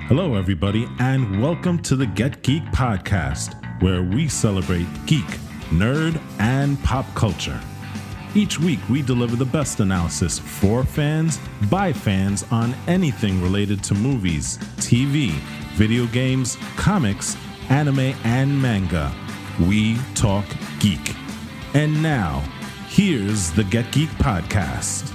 Hello, everybody, and welcome to the Get Geek podcast, where we celebrate geek, nerd, and pop culture. Each week, we deliver the best analysis for fans, by fans, on anything related to movies, TV, video games, comics, anime, and manga. We talk geek. And now, here's the Get Geek podcast.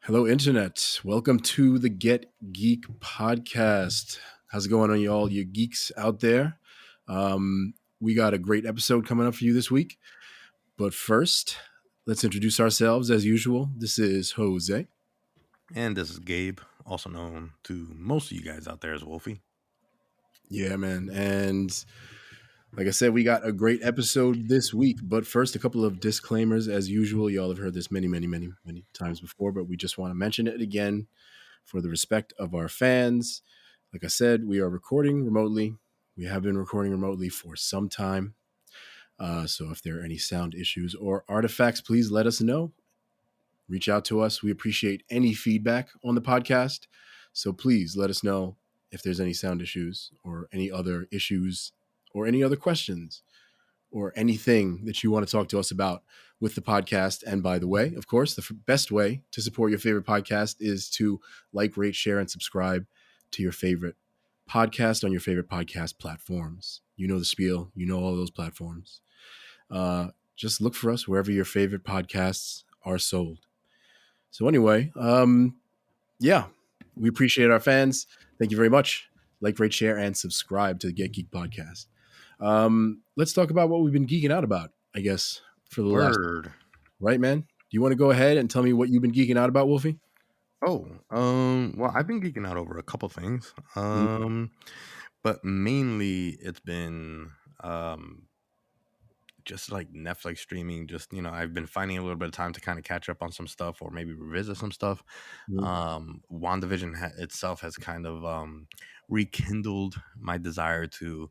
Hello, Internet. Welcome to the Get Geek podcast. How's it going on, y'all, you geeks out there? We got a great episode coming up for you this week. But first, let's introduce ourselves as usual. This is Jose. And this is Gabe, also known to most of you guys out there as Wolfie. Yeah, man. And like I said, we got a great episode this week. But first, a couple of disclaimers as usual. Y'all have heard this many times before, but we just want to mention it again for the respect of our fans. Like I said, we are recording remotely. We have been recording remotely for some time. So if there are any sound issues or artifacts, please let us know. Reach out to us. We appreciate any feedback on the podcast. So please let us know if there's any sound issues or any other issues or any other questions or anything that you want to talk to us about with the podcast. And by the way, of course, the best way to support your favorite podcast is to like, rate, share, and subscribe to your favorite podcast on your favorite podcast platforms. You know the spiel. You know all those platforms. Just look for us wherever your favorite podcasts are sold. So anyway, yeah, we appreciate our fans. Thank you very much. Like, rate, share, and subscribe to the Get Geek podcast. Let's talk about what we've been geeking out about, I guess, for the last. Right, man? Do you want to go ahead and tell me what you've been geeking out about, Wolfie? Well, I've been geeking out over a couple things. But mainly it's been just like Netflix streaming. Just, I've been finding a little bit of time to kind of catch up on some stuff or maybe revisit some stuff. Wandavision itself has kind of rekindled my desire to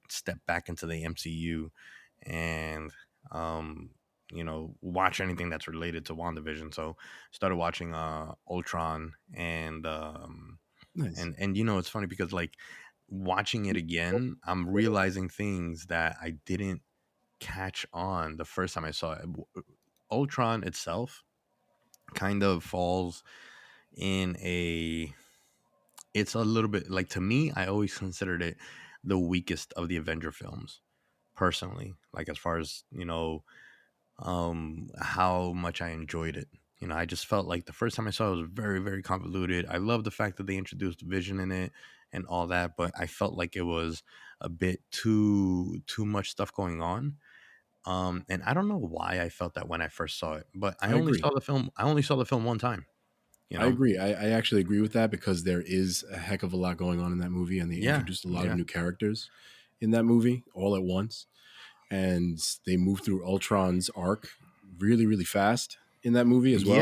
step back into the MCU and watch anything that's related to WandaVision. So started watching Ultron and Nice. and it's funny because like watching it again, I'm realizing things that I didn't catch on the first time I saw it. Ultron itself kind of falls in it's a little bit like, to me, I always considered it the weakest of the Avenger films personally, like as far as how much I enjoyed it. I just felt like the first time I saw it was very, very convoluted. I love the fact that they introduced Vision in it and all that, but I felt like it was a bit too much stuff going on. And I don't know why I felt that when I first saw it, but I only agree. saw the film. I only saw the film one time. I agree. I actually agree with that because there is a heck of a lot going on in that movie, and they introduced a lot of new characters in that movie all at once. And they moved through Ultron's arc really, really fast in that movie as well.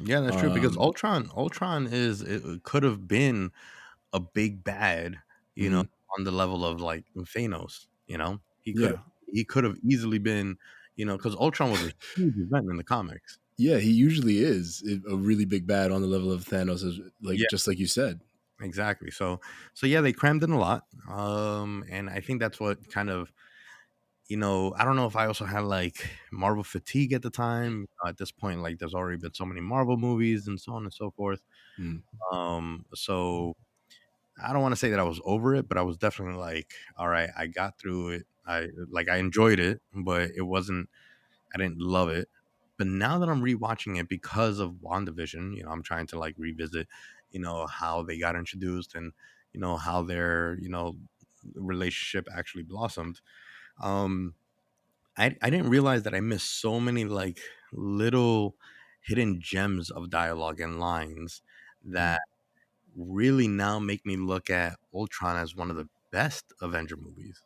Yeah, that's true. Because Ultron it could have been a big bad, on the level of like Thanos. He could have easily been, because Ultron was a huge event in the comics. Yeah, he usually is a really big bad on the level of Thanos, just like you said. Exactly. So yeah, they crammed in a lot. And I think that's what kind of, I don't know if I also had like Marvel fatigue at the time. At this point, like there's already been so many Marvel movies and so on and so forth. So I don't want to say that I was over it, but I was definitely like, all right, I got through it. I enjoyed it, but I didn't love it. But now that I'm rewatching it because of WandaVision, I'm trying to like revisit, how they got introduced and, how their, relationship actually blossomed. I didn't realize that I missed so many like little hidden gems of dialogue and lines that really now make me look at Ultron as one of the best Avenger movies.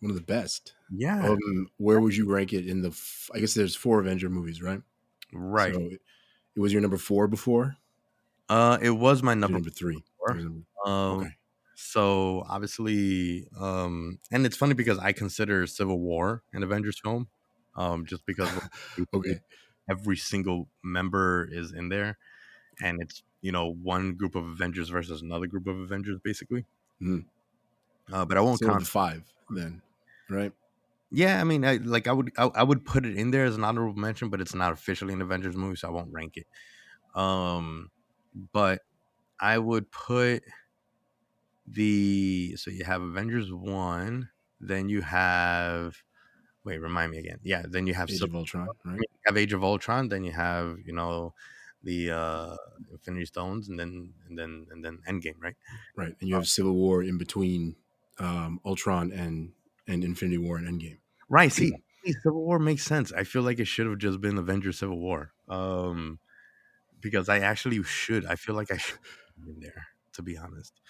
One of the best. Yeah. Where would you rank it in the? I guess there's 4 Avenger movies, right? Right. So it was your number 4 before. It was my number 3. Okay. So obviously, and it's funny because I consider Civil War an Avengers film, just because okay, every single member is in there, and it's one group of Avengers versus another group of Avengers, basically. Mhm. But I won't So count. the 5 then, right? Yeah, I mean, I would put it in there as an honorable mention, but it's not officially an Avengers movie, so I won't rank it. But I would put so you have Avengers 1, then you have wait, remind me again. Yeah, then you have Age of Ultron, right? you have Age of Ultron, then you have, the Infinity Stones, and then Endgame, right? Right, and you have Civil War in between Ultron and Infinity War and Endgame. Right. See, Civil War makes sense. I feel like it should have just been Avengers Civil War. Because I feel like I should have been there, to be honest.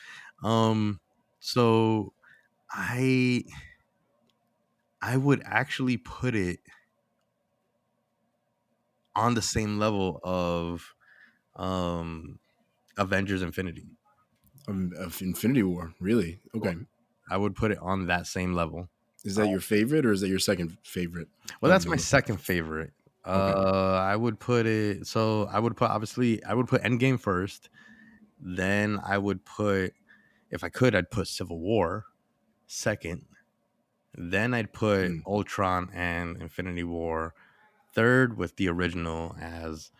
So I I would actually put it on the same level of um Avengers Infinity. Of Infinity War, really? Okay. I would put it on that same level. Is that your favorite or is that your second favorite Well, of that's my the? second favorite. Okay. I would put it. So I would put Endgame first. Then I would put, if I could, I'd put Civil War second. Then I'd put Mm. Ultron and Infinity War third, with the original as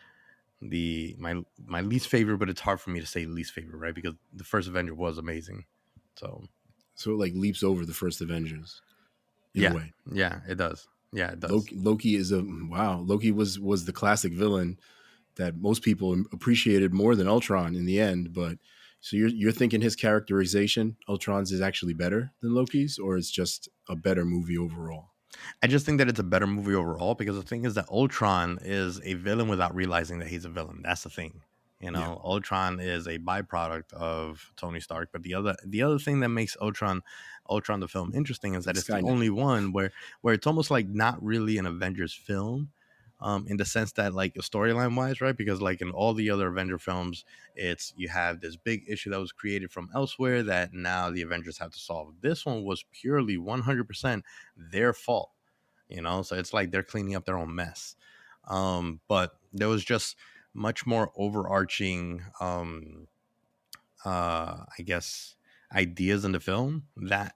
my least favorite. But it's hard for me to say least favorite, right? Because the first Avenger was amazing. So So it like leaps over the first Avengers in a yeah, way. yeah, it does. Yeah, it does. Loki is a wow. Loki was the classic villain that most people appreciated more than Ultron in the end. But so you're thinking his characterization, Ultron's, is actually better than Loki's, or it's just a better movie overall? I just think that it's a better movie overall, because the thing is that Ultron is a villain without realizing that he's a villain. That's the thing. Yeah, Ultron is a byproduct of Tony Stark. But the other thing that makes Ultron the film interesting is it's like that it's the Skynet. only one where it's almost like not really an Avengers film, in the sense that, like, storyline wise, right? Because like in all the other Avenger films, it's you have this big issue that was created from elsewhere that now the Avengers have to solve. This one was purely 100% their fault, so it's like they're cleaning up their own mess. But there was just much more overarching, I guess, ideas in the film that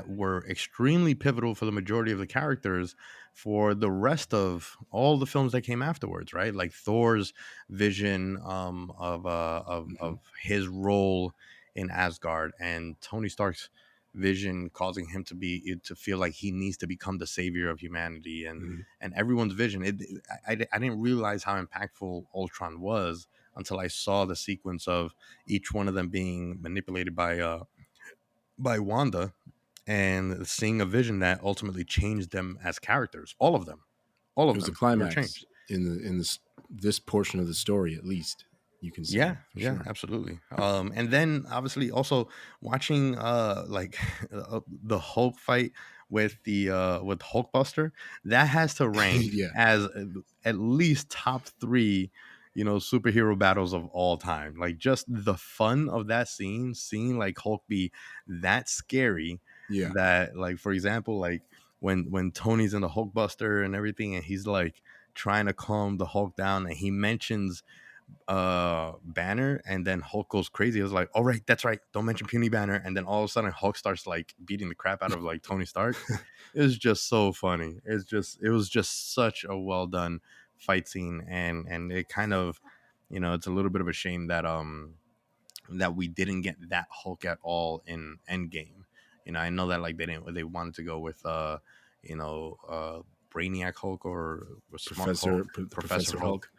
were extremely pivotal for the majority of the characters for the rest of all the films that came afterwards, right? Like Thor's vision, Hmm. of his role in Asgard, and Tony Stark's vision causing him to feel like he needs to become the savior of humanity, and Hmm. everyone's vision. I didn't realize how impactful Ultron was until I saw the sequence of each one of them being manipulated by Wanda, and seeing a vision that ultimately changed them as characters. All It of was a them were climax changed. in this portion of the story, at least you can say Yeah, for yeah, sure. absolutely. And then obviously also watching like the Hulk fight with Hulkbuster, that has to rank Yeah, as at least top three, superhero battles of all time. Like, just the fun of that scene, seeing like Hulk be that scary, yeah. that, like, for example, like when Tony's in the Hulkbuster and everything, and he's like trying to calm the Hulk down, and he mentions Banner, and then Hulk goes crazy. I was like, all right, that's right, don't mention puny Banner. And then all of a sudden Hulk starts like beating the crap out of like Tony Stark. It was just so funny. It was just such a well done fight scene. And it kind of, it's a little bit of a shame that we didn't get that Hulk at all in Endgame. I know that, like, they wanted to go with you know uh Brainiac Hulk, or Smart Hulk, Professor Professor Hulk. Hulk.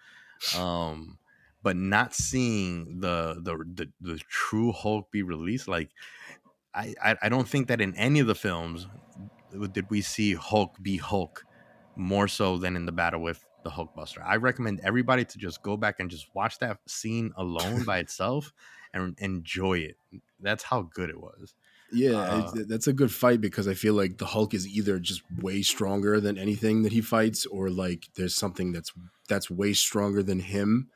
um but not seeing the true Hulk be released, like, I don't think that in any of the films did we see Hulk be Hulk more so than in the battle with the Hulkbuster. I recommend everybody to just go back and just watch that scene alone by itself and enjoy it. That's how good it was. Yeah, Uh, that's a good fight because I feel like the Hulk is either just way stronger than anything that he fights, or like there's something that's way stronger than him.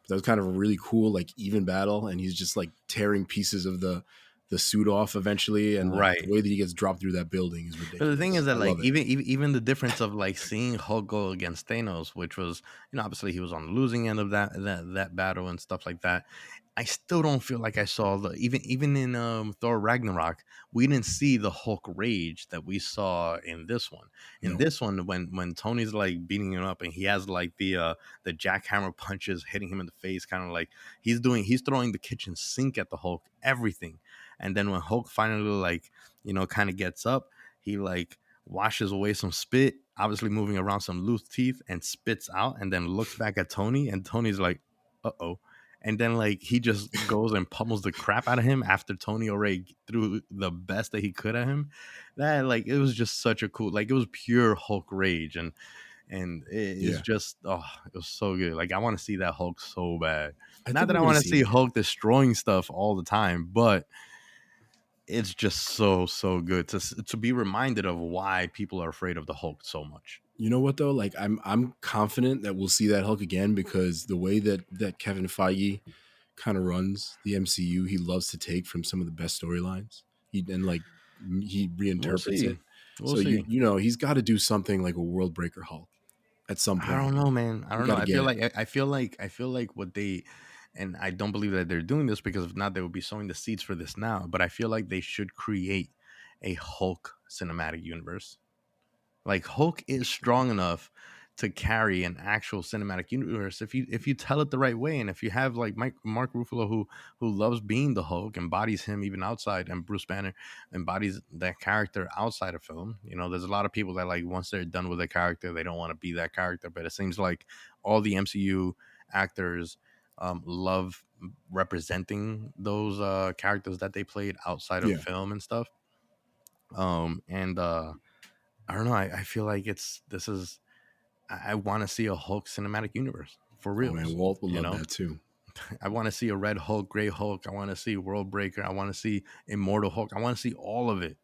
That was kind of a really cool, like, even battle, and he's just like tearing pieces of the the suit off eventually, and like the Right. way that he gets dropped through that building is But the thing is ridiculous. that I like love it. even the difference of like seeing Hulk go against Thanos, which was, obviously he was on the losing end of that battle and stuff like that. I still don't feel like I saw the even in Thor Ragnarok, we didn't see the Hulk rage that we saw in this one. In No, this one, when Tony's like beating him up and he has like the jackhammer punches hitting him in the face, kind of like he's throwing the kitchen sink at the Hulk, everything. And then when Hulk finally like kind of gets up, he like washes away some spit, obviously moving around some loose teeth, and spits out, and then looks back at Tony, and Tony's like, "Uh oh." And then like he just goes and pummels the crap out of him after Tony already threw the best that he could at him. That like it was just such a cool, like it was pure Hulk rage, and it's yeah, just it was so good. Like I want to see that Hulk so bad. I Not think that we're I gonna want to see it see again. Hulk destroying stuff all the time, but it's just so good to be reminded of why people are afraid of the Hulk so much. You know what though? Like I'm confident that we'll see that Hulk again because the way that Kevin Feige kind of runs the MCU, he loves to take from some of the best storylines. He We'll reinterprets see. it. We'll So see. he's got to do something like a World Breaker Hulk at some I point. don't know, man. I We don't got know. to get it. I feel like what they, and I don't believe that they're doing this because if not, they would be sowing the seeds for this now. But I feel like they should create a Hulk cinematic universe. Like Hulk is strong enough to carry an actual cinematic universe if you tell it the right way, and if you have like Mark Ruffalo who loves being the Hulk, embodies him even outside, and Bruce Banner embodies that character outside of film. There's a lot of people that like once they're done with a character, they don't want to be that character, but it seems like all the MCU actors love representing those characters that they played outside of Yeah. film and stuff. And I don't know. I feel like this is. I want to see a Hulk cinematic universe for Oh man, reals. Walt will You love know, that too. I want to see a Red Hulk, Gray Hulk. I want to see World Breaker. I want to see Immortal Hulk. I want to see all of it.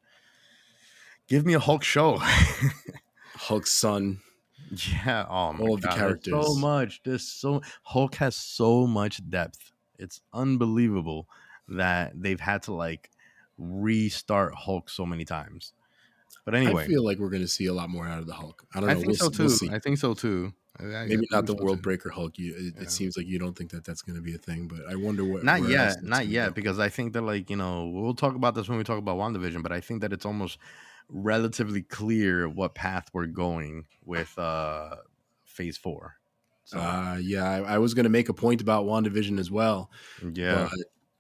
Give me a Hulk show. Hulk's son, Yeah. Oh my all of the God. There's so characters. much. Hulk has so much depth. It's unbelievable that they've had to like restart Hulk so many times. But I anyway, feel like we're going to see a lot more out of the Hulk. I don't I know. think so We'll too. see. I think so too. I Maybe not believe the so World too. Breaker Hulk. It Yeah. seems like you don't think that that's going to be a thing, but I wonder Not where else yet, it's not going to yet, go. because I think that like we'll talk about this when we talk about WandaVision, but I think that it's almost relatively clear what path we're going with Phase 4. So Yeah, I was going to make a point about WandaVision as well, but yeah,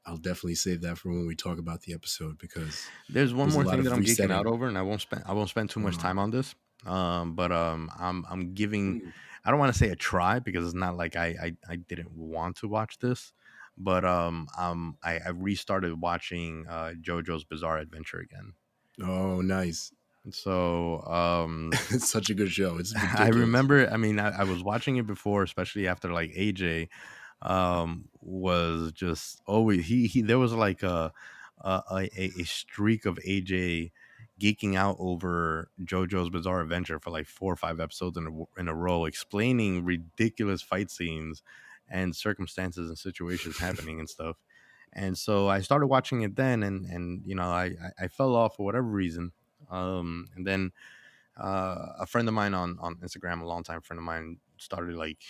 I'll definitely save that for when we talk about the episode because there's one there's a more lot thing that of I'm geeking out resetting over, and I won't spend too going much on. time on this. But I'm giving, Ooh. I don't want to say a try because it's not like I didn't want to watch this, but I restarted watching JoJo's Bizarre Adventure again. Oh, nice. So It's such a good show. It's I ridiculous. remember, I mean, I was watching it before, especially after like AJ was just always he there was like a streak of AJ geeking out over JoJo's Bizarre Adventure for like 4 or 5 episodes in a row, explaining ridiculous fight scenes and circumstances and situations happening and stuff. And so I started watching it then, and I fell off for whatever reason. And then a friend of mine on Instagram, a longtime friend of mine, started like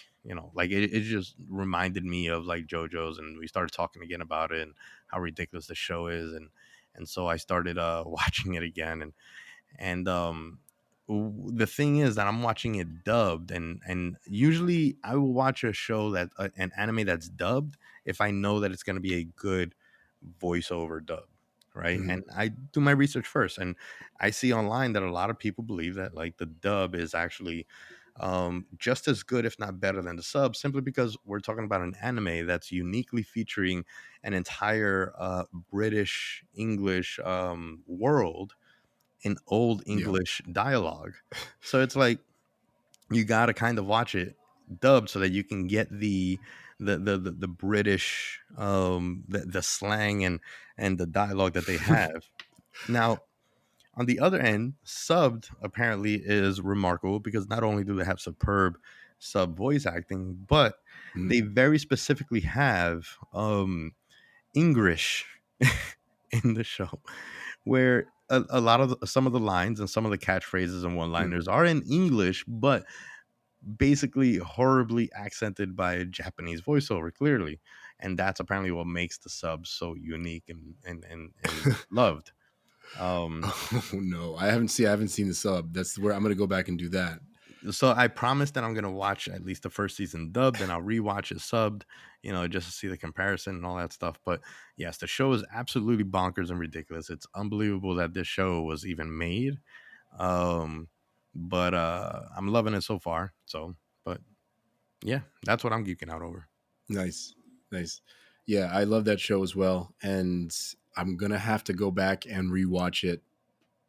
like it just reminded me of like JoJo's, and we started talking again about it and how ridiculous the show is, and so I started watching it again, and the thing is that I'm watching it dubbed, and usually I will watch a show that an anime that's dubbed if I know that it's going to be a good voiceover dub, right? Mhm. And I do my research first, and I see online that a lot of people believe that like the dub is actually just as good, if not better, than the sub, simply because we're talking about an anime that's uniquely featuring an entire British English world in old Yeah. English dialogue. So it's like you got to kind of watch it dubbed so that you can get the British the slang and the dialogue that they have. Now, on the other end, subbed apparently is remarkable because not only do they have superb sub voice acting, but Mhm. they very specifically have English in the show where a lot of some of the lines and some of the catchphrases and one-liners are in English, but basically horribly accented by a Japanese voiceover, clearly, and that's apparently what makes the sub so unique and loved. Um, Oh no, I haven't seen the sub. That's where I'm gonna go back and do that. so I promised that I'm gonna watch at least the first season dubbed, and I'll rewatch it subbed, just to see the comparison and all that stuff. But yes, the show is absolutely bonkers and ridiculous. It's unbelievable that this show was even made. Um, but I'm loving it so far. So, but yeah, that's what I'm geeking out over. Nice, nice. Yeah, I love that show as well, and I'm gonna have to go back and rewatch it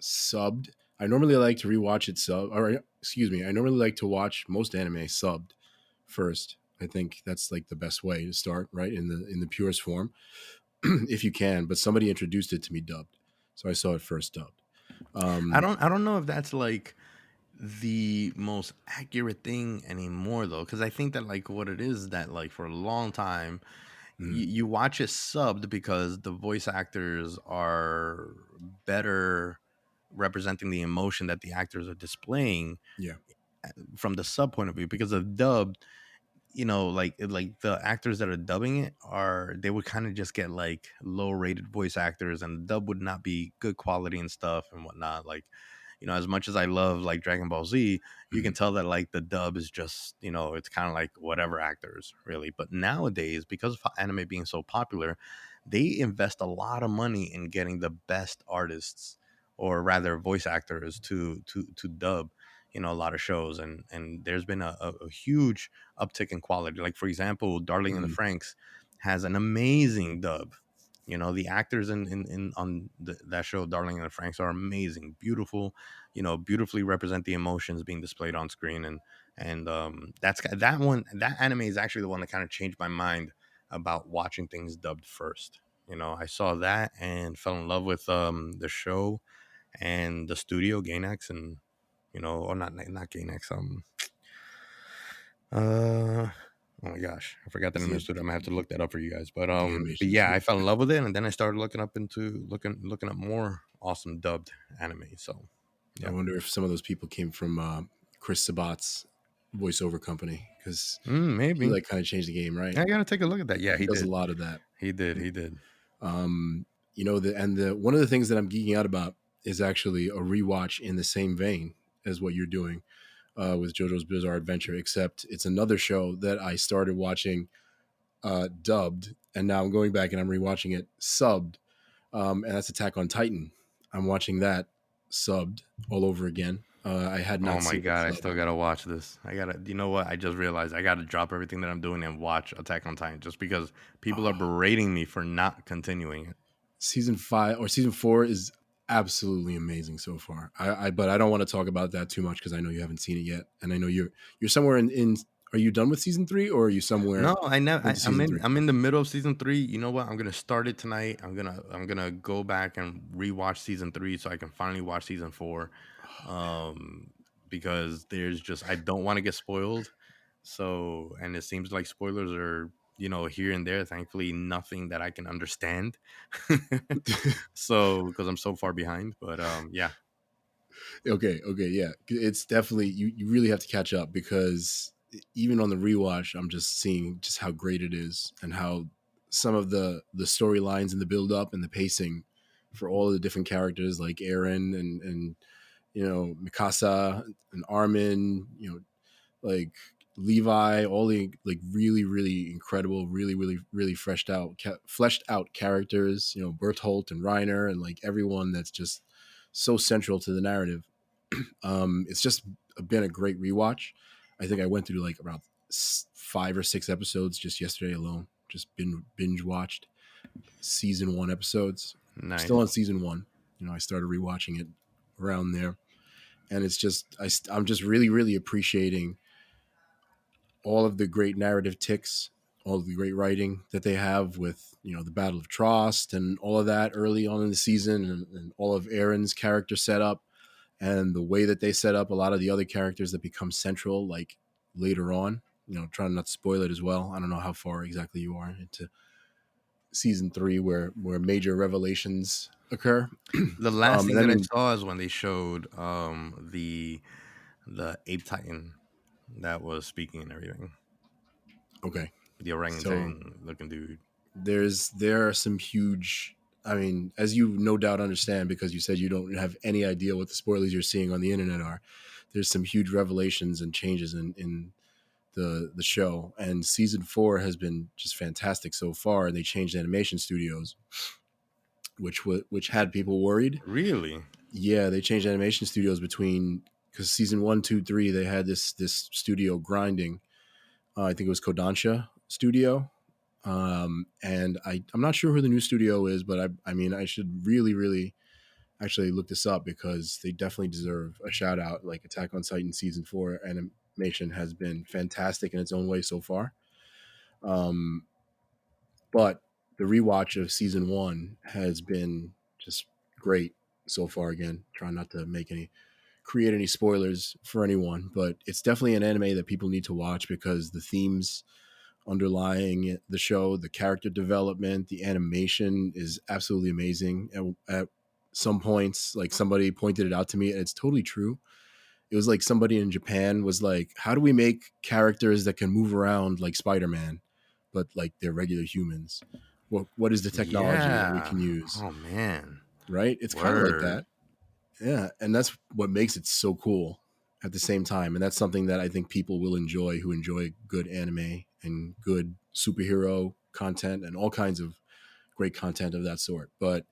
subbed. I normally like to rewatch it sub, or excuse me, I normally like to watch most anime subbed first. I think that's like the best way to start, right? In the purest form, if you can. But somebody introduced it to me dubbed, so I saw it first dubbed. I Um, don't know if that's like the most accurate thing anymore though, because I think that like what it is that like for a long time mm, you watch it subbed because the voice actors are better representing the emotion that the actors are displaying yeah. from the sub point of view, because of dubbed, like the actors that are dubbing it are they would kind of just get like low rated voice actors, and the dub would not be good quality and stuff and whatnot. Like, as much as I love like Dragon Ball Z, you can Mm, tell that like the dub is just, it's kind of like whatever actors really. But nowadays, because of anime being so popular, they invest a lot of money in getting the best artists, or rather voice actors, to dub, a lot of shows. And there's been a huge uptick in quality. Like for example, Darling in the mm, Franks has an amazing dub. The actors in on that show, Darling in the Franks, are amazing, beautiful. Beautifully represent the emotions being displayed on screen, and that anime is actually the one that kind of changed my mind about watching things dubbed first. I saw that and fell in love with the show and the studio Gainax, and or not Gainax. Uh, oh my gosh, I forgot the name of the the studio. I'm gonna have to look that up for you guys. the But animation yeah, I studio. fell in love with it, and then I started looking up more awesome dubbed anime. So I yeah, wonder if some of those people came from Chris Sabat's voiceover company because he maybe like kind of changed the game, right? I gotta take a look at that. Yeah, He he does a did. lot of that. He did. He did. The one of the things that I'm geeking out about is actually a rewatch in the same vein as what you're doing with JoJo's Bizarre Adventure, except it's another show that I started watching dubbed, and now I'm going back and I'm rewatching it subbed, and that's Attack on Titan. I'm watching that subbed all over again. I had Oh not my seen it god, I subbed. still gotta watch this. I gotta. You know what? I just realized I gotta drop everything that I'm doing and watch Attack on Titan, just because people are berating me for not continuing it. Season 5 or season 4 is absolutely amazing so far. But I don't want to talk about that too much because I know you haven't seen it yet, and I know you're somewhere in. Are you done with season 3 or are you somewhere No, I know. into I'm season in. 3? I'm in the middle of season 3. You know what? I'm gonna start it tonight. I'm gonna go back and rewatch season 3 so I can finally watch season 4. Um, because there's just I don't want to get spoiled. So, and it seems like spoilers are here and there. Thankfully, nothing that I can understand. So, because I'm so far behind. But yeah. Okay, yeah. It's definitely you really have to catch up because even on the rewatch, I'm just seeing just how great it is and how some of the storylines and the build up and the pacing for all of the different characters like Aaron and Mikasa and Armin, like Levi, all the like really really incredible, really really really fleshed out characters, Berthold and Reiner and like everyone that's just so central to the narrative. It's just been a great rewatch. I think I went through like around 5 or 6 episodes just yesterday alone. Just binge watched season 1 episodes. Still Nice. on season 1. I started rewatching it around there, and it's just I'm just really really appreciating all of the great narrative ticks, all of the great writing that they have with the Battle of Trost and all of that early on in the season, and all of Aaron's character setup and the way that they set up a lot of the other characters that become central, like later on. Trying not to spoil it as well. I don't know how far exactly you are into season 3 where major revelations occur. The last And thing I that I mean, saw is when they showed the ape titan that was speaking and everything. okay, The so orangutan looking dude. there are some huge. I mean, as you no doubt understand, because you said you don't have any idea what the spoilers you're seeing on the internet are. There's some huge revelations and changes in the show, and season 4 has been just fantastic so far. And they changed animation studios, which had people worried. Really? Yeah, they changed animation studios between, because season 1, 2, 3 they had this studio grinding. I think it was Kodansha Studio. And I'm not sure who the new studio is, but I mean, I should really actually look this up because they definitely deserve a shout out. Like Attack on Titan season 4 animation has been fantastic in its own way so far. Um, but the rewatch of season 1 has been just great so far. Again, trying not to create any spoilers for anyone, but it's definitely an anime that people need to watch because the themes underlying the show, the character development, the animation is absolutely amazing. At some points, like somebody pointed it out to me, and it's totally true. It was like somebody in Japan was like, "How do we make characters that can move around like Spider-Man, but like they're regular humans? What is the technology that we Yeah. can use?" Oh man. Right? It's kind of like Word. that. Yeah, and that's what makes it so cool at the same time. And that's something that I think people will enjoy who enjoy good anime and good superhero content and all kinds of great content of that sort. But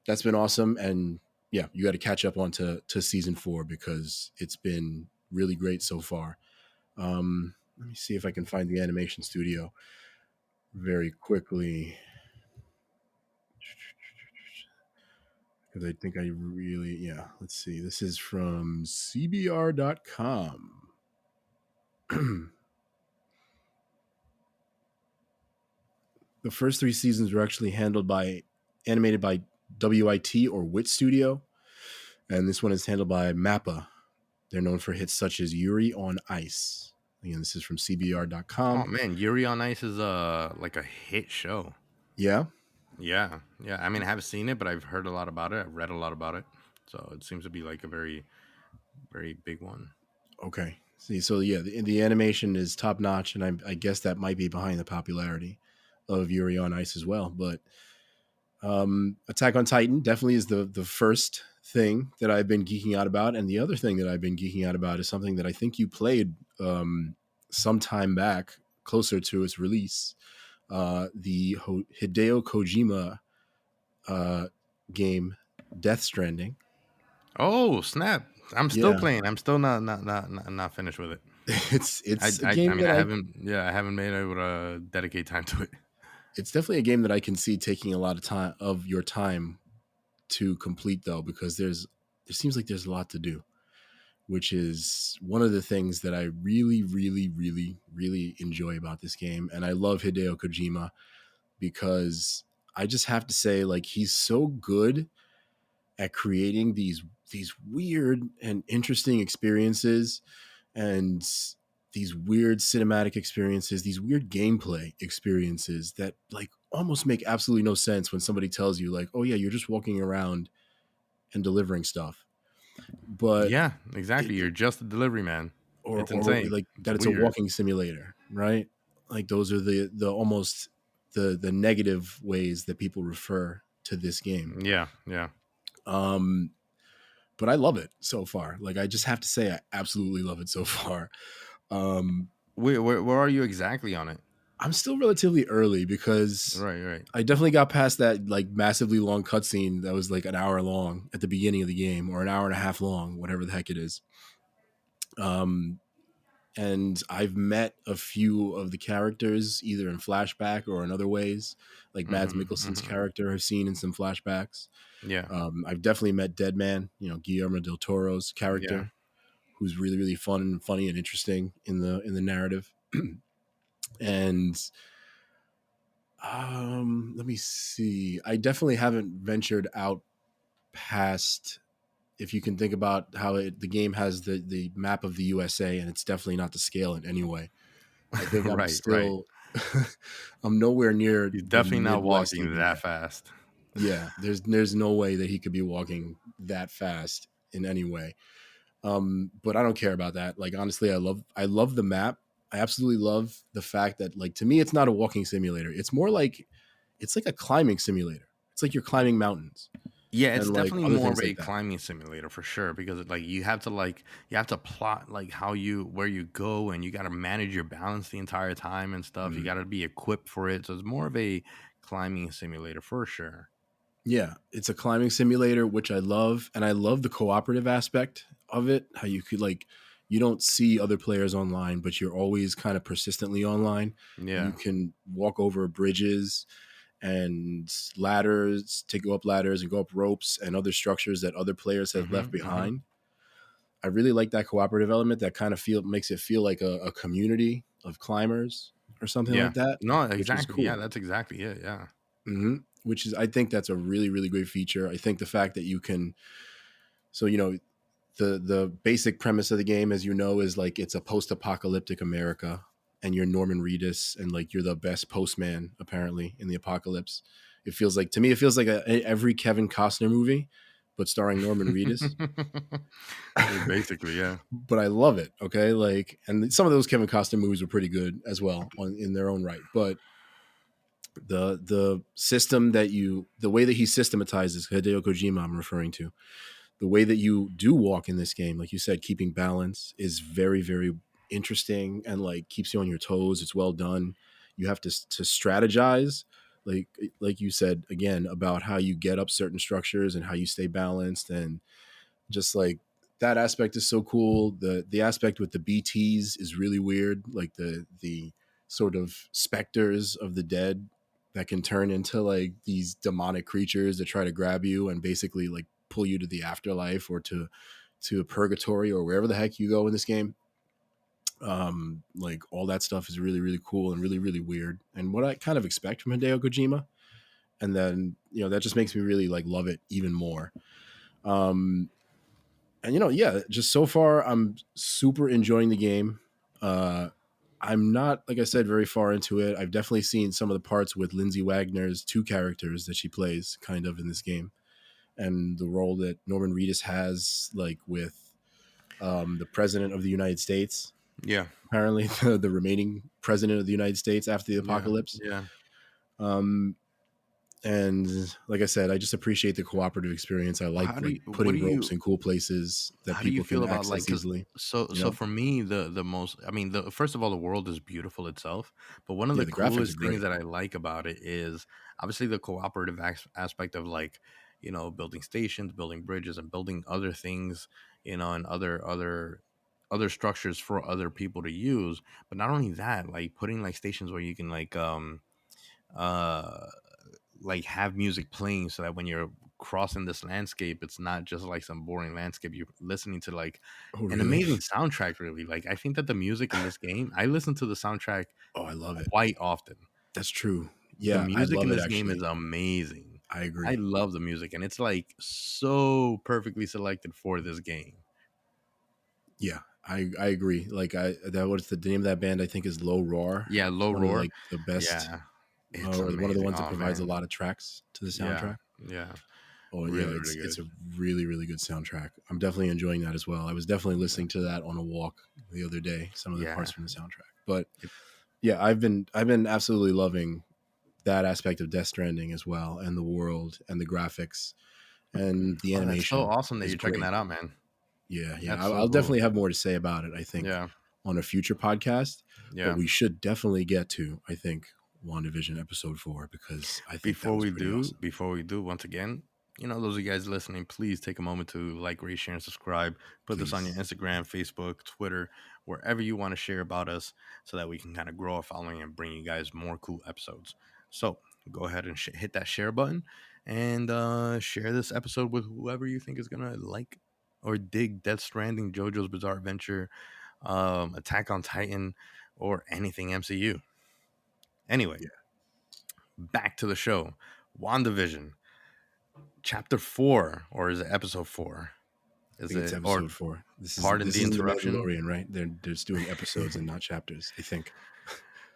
that's been awesome. And yeah, you got to catch up on to season 4 because it's been really great so far. Let me see if I can find the animation studio very quickly. Because I think yeah, let's see. This is from CBR.com. The first 3 seasons were actually animated by WIT or WIT Studio, and this one is handled by Mappa. They're known for hits such as Yuri on Ice. Again, this is from Oh CBR.com. man, Yuri on Ice is like a hit show. Yeah. Yeah, yeah. I mean, I haven't seen it, but I've heard a lot about it. I've read a lot about it, so it seems to be like a very, very big one. Okay. See, so yeah, the animation is top notch, and I guess that might be behind the popularity of Yuri on Ice as well. But Attack on Titan definitely is the first thing that I've been geeking out about, and the other thing that I've been geeking out about is something that I think you played some time back, closer to its release. The Hideo Kojima game, Death Stranding. Oh snap! I'm still Yeah, playing. I'm still not finished with it. it's a I game mean, that I haven't been able to dedicate time to it. it's definitely a game that I can see taking a lot of time of your time to complete, though, because there seems like there's a lot to do, which is one of the things that I really enjoy about this game. And I love Hideo Kojima because I just have to say, like, he's so good at creating these weird and interesting experiences and these weird cinematic experiences, these weird gameplay experiences that like almost make absolutely no sense when somebody tells you like, "Oh yeah, you're just walking around and delivering stuff." But Yeah, exactly. it You're just a delivery man. It's or insane. like It's that it's a weird. walking simulator, right? Like those are the almost the negative ways that people refer to this game. Yeah, yeah. Um but I love it so far. Like I just have to say I absolutely love it so far. Um Where are you exactly on it? I'm still relatively early because Right, right. I definitely got past that like massively long cutscene that was like an hour long at the beginning of the game, or an hour and a half long, whatever the heck it is. Um, and I've met a few of the characters either in flashback or in other ways, like Mads Mm-hmm, Mikkelsen's mm-hmm. character I've seen in some flashbacks. Yeah, I've definitely met Deadman, Guillermo del Toro's yeah. character, who's really fun and funny and interesting in the narrative. And let me see. I definitely haven't ventured out past. If you can think about how the game has the map of the USA, and it's definitely not to scale in any way. I think I'm Right, right. still. I'm nowhere near He's the definitely not Midwest walking even that yet. fast. Yeah, there's no way that he could be walking that fast in any way. But I don't care about that. Like honestly, I love the map. I absolutely love the fact that like to me it's not a walking simulator. It's more like it's like a climbing simulator. It's like you're climbing mountains Yeah, it's and like definitely other more things of like a that. climbing simulator for sure because like you have to plot like how you where you go and you got to manage your balance the entire time and stuff. You Mhm. got to be equipped for it. So it's more of a climbing simulator for sure. Yeah, it's a climbing simulator, which I love, and I love the cooperative aspect of it. How you could like, you don't see other players online, but you're always kind of persistently online, and you Yeah. can walk over bridges and ladders, to go up ladders and go up ropes and other structures that other players have left Hmm. behind. I really like that cooperative element that kind of feel makes it feel like a community of climbers or something Yeah. like that, No, which is exactly. Yeah, cool. that's exactly it. Yeah. Which is, I think that's a really, really great feature. I think the fact that you can, so, the basic premise of the game, as you know, is like it's a post-apocalyptic America, and you're Norman Reedus, and like you're the best postman apparently in the apocalypse. It feels like to me, it feels like every Kevin Costner movie, but starring Norman Reedus. Basically, yeah. But I love it. Okay, like, and some of those Kevin Costner movies were pretty good as well in their own right. But the system that the way that he systematizes Hideo Kojima, I'm referring to, the way that you do walk in this game, like you said, keeping balance is very, very interesting and like keeps you on your toes. It's well done. You have to strategize, like you said again about how you get up certain structures and how you stay balanced, and just like that aspect is so cool. The aspect with the BTs is really weird, like the sort of specters of the dead that can turn into like these demonic creatures that try to grab you and basically like pull you to the afterlife or to a purgatory or wherever the heck you go in this game. Like all that stuff is really, really cool and really, really weird, and what I kind of expect from Hideo Kojima. And then that just makes me really like love it even more. um and yeah, just so far I'm super enjoying the game. uh I'm not, like I said, very far into it. I've definitely seen some of the parts with Lindsay Wagner's two characters that she plays kind of in this game, and the role that Norman Reedus has, like with the president of the United States, Yeah. apparently the remaining president of the United States after the Yeah. apocalypse. Yeah. um and like I said, I just appreciate the cooperative experience. I like What do putting ropes you in cool places that how do you people feel can about like access because easily. you so know for me the most I mean the first of all the world is beautiful itself, but one of Yeah, the the graphics are coolest things great. that I like about it is obviously the cooperative aspect of like building stations, building bridges, and building other things, and other structures for other people to use. But not only that, like putting like stations where you can uh like have music playing so that when you're crossing this landscape it's not just like some boring landscape. You're listening to like Oh, an really? amazing soundtrack, really. Like I think that the music in this game, I listen to the soundtrack Oh, I love it. quite often. That's true. The Yeah, I music love in it this game is actually. amazing. I I agree. love the music and it's like so perfectly selected for this game. Yeah, I agree. Like that what's the name of that band? I think is Low Roar. Yeah, It's low one of the, roar. like the best, Yeah, it's or one of the amazing. ones that Oh provides a man. lot of tracks to the Yeah. soundtrack. Yeah. Oh yeah, Really, it's really it's good. a really, really good soundtrack. I'm definitely enjoying that as well. I was definitely Yeah. listening to that on a walk the other day, some of the parts Yeah. from the soundtrack. But It- yeah, I've been absolutely loving that aspect of Death Stranding as well, and the world and the graphics and the oh, that's so animation awesome that is you're checking great. that out, man. Yeah, yeah. That's I'll, so I'll cool. definitely have more to say about it, I think, Yeah. on a future podcast. But Yeah. we should definitely get to, I think, WandaVision episode 4, because I think that was pretty awesome. Before we do, once again, those of you guys listening, please take a moment to like, rate, share, and subscribe. Put this on your Please, Instagram, Facebook, Twitter, wherever you want to share about us, so that we can kind of grow a following and bring you guys more cool episodes. So go ahead and hit that share button and share this episode with whoever you think is gonna like or dig Death Stranding, JoJo's Bizarre Adventure, Attack on Titan, or anything MCU. Anyway, yeah. back to the show. WandaVision, chapter 4, or is it episode 4? I Is think it's it, or episode 4. This is pardon this the isn't the interruption? Mandalorian, right? They're just doing episodes and not chapters, I think.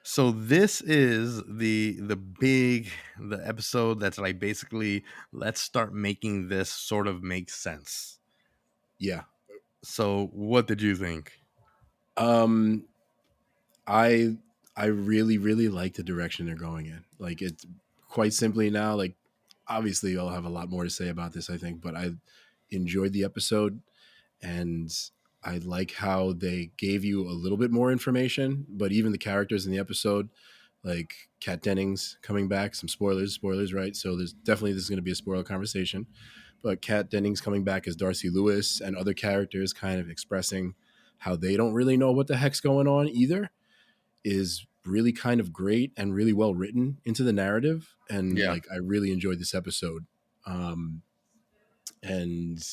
So this is the episode that's like basically let's start making this sort of make sense. Yeah. So what did you think? Um, I I really really like the direction they're going in. Like it's quite simply now. Like obviously, I'll have a lot more to say about this. I think, but I enjoyed the episode, and I like how they gave you a little bit more information. But even the characters in the episode, like Kat Dennings coming back, some spoilers, right? So there's definitely this is going to be a spoiler conversation. But Kat Dennings coming back as Darcy Lewis and other characters kind of expressing how they don't really know what the heck's going on either is really kind of great and really well written into the narrative. And Yeah. like, I really enjoyed this episode. Um, and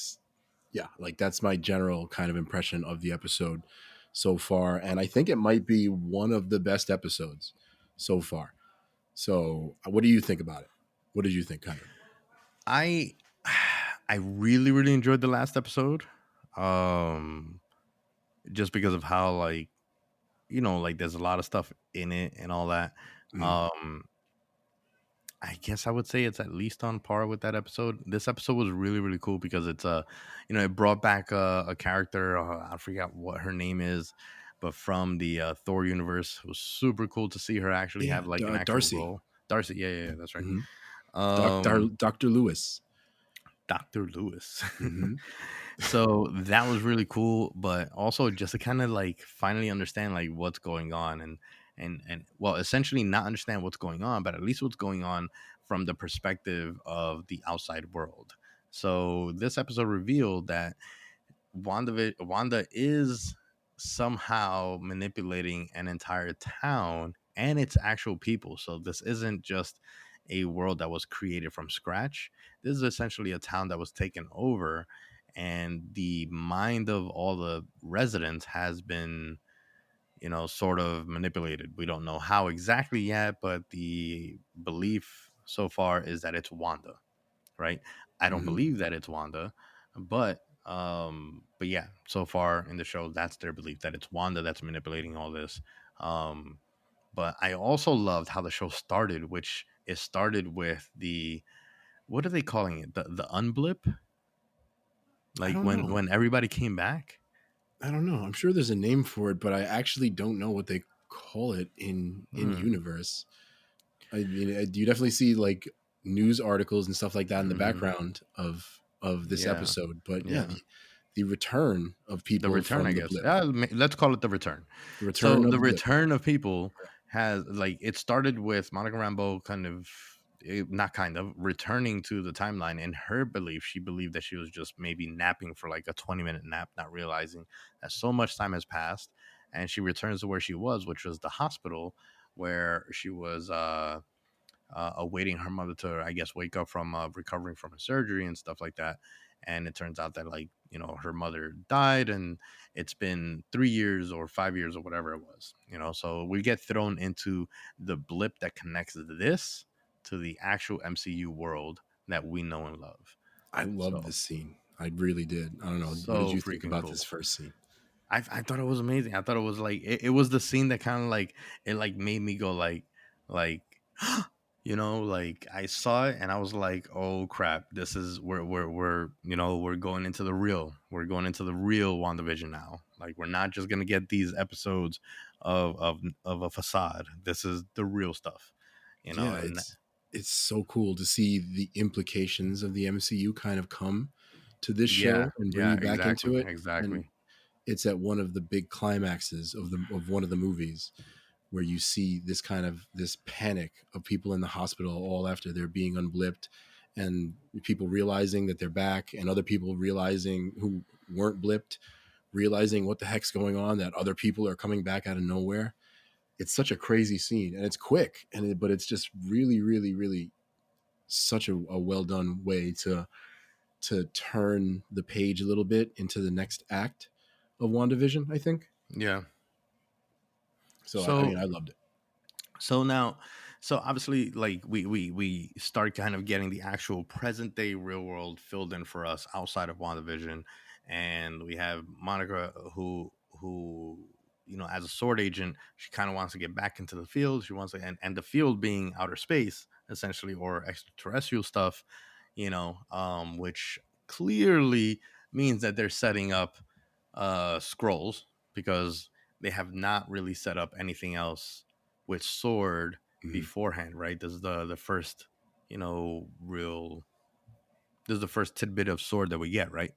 yeah, like that's my general kind of impression of the episode so far. And I think it might be one of the best episodes so far. So, what do you think about it? What did you think, kind of? I I really really enjoyed the last episode. Um just because of how like like there's a lot of stuff in it and all that. Mm. Um I guess I would say it's at least on par with that episode. This episode was really, really cool because it's it brought back a character. I forgot what her name is, but from the Thor universe, it was super cool to see her actually Yeah, have like an actual Darcy, role. Darcy, yeah, that's right. hmm Um, Dr. Lewis. Dr. Lewis. Hmm. So that was really cool, but also just to kind of like finally understand like what's going on and well, essentially not understand what's going on, but at least what's going on from the perspective of the outside world. So this episode revealed that Wanda is somehow manipulating an entire town and its actual people. So this isn't just a world that was created from scratch. This is essentially a town that was taken over, and the mind of all the residents has been, sort of manipulated. We don't know how exactly yet, but the belief so far is that it's Wanda, right? I don't Hmm. believe that it's Wanda, but yeah, so far in the show, that's their belief that it's Wanda that's manipulating all this. Um, but I also loved how the show started, which it started with the what are they calling it? The unblip, I like don't when know. when everybody came back. I don't know. I'm sure there's a name for it, but I actually don't know what they call it in Hmm. universe. I mean, you definitely see like news articles and stuff like that in the Hmm. background of this Yeah, episode. But yeah, yeah. the return of The people return, I from the guess. blip, Yeah, let's call it the return. the return So of the the blip. return of people has like it started with Monica Rambeau kind of not kind of returning to the timeline. In her belief, she believed that she was just maybe napping for like a 20-minute nap, not realizing that so much time has passed, and she returns to where she was, which was the hospital where she was awaiting her mother to, I guess, wake up from recovering from a surgery and stuff like that. And it turns out that, like, her mother died, and it's been 3 years or 5 years or whatever it was. So we get thrown into the blip that connects this to the actual MCU world that we know and love. I loved So this scene. I really did. I don't know. What did so you think freaking about this cool. first scene? I thought it was amazing. I thought it was like it was the scene that kind of like it like made me go like like I saw it and I was like, oh crap, this is we're going into the real. We're going into the real WandaVision now. Like we're not just gonna get these episodes of a facade. This is the real stuff. Yeah, And it's so cool to see the implications of the MCU kind of come to this yeah, show and bring yeah, you back into exactly, it. And exactly. it's at one of the big climaxes of one of the movies where you see this panic of people in the hospital all after they're being unblipped, and people realizing that they're back, and other people realizing who weren't blipped realizing what the heck's going on, that other people are coming back out of nowhere. It's such a crazy scene, and it's quick, but it's just really really really such a well done way to turn the page a little bit into the next act of WandaVision, I think. Yeah. So I So mean, I loved it. So now, so obviously, like we start kind of getting the actual present day real world filled in for us outside of WandaVision, and we have Monica as a sword agent, she kind of wants to get back into the field. She wants to, and the field being outer space, essentially, or extraterrestrial stuff, which clearly means that they're setting up scrolls, because they have not really set up anything else with sword Mhm. beforehand, right? This is the first, real. This is the first tidbit of sword that we get, right?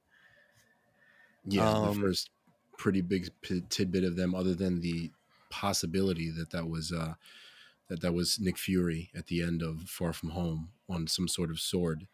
Yeah, the Um, first pretty big tidbit of them, other than the possibility that was Nick Fury at the end of Far From Home on some sort of sword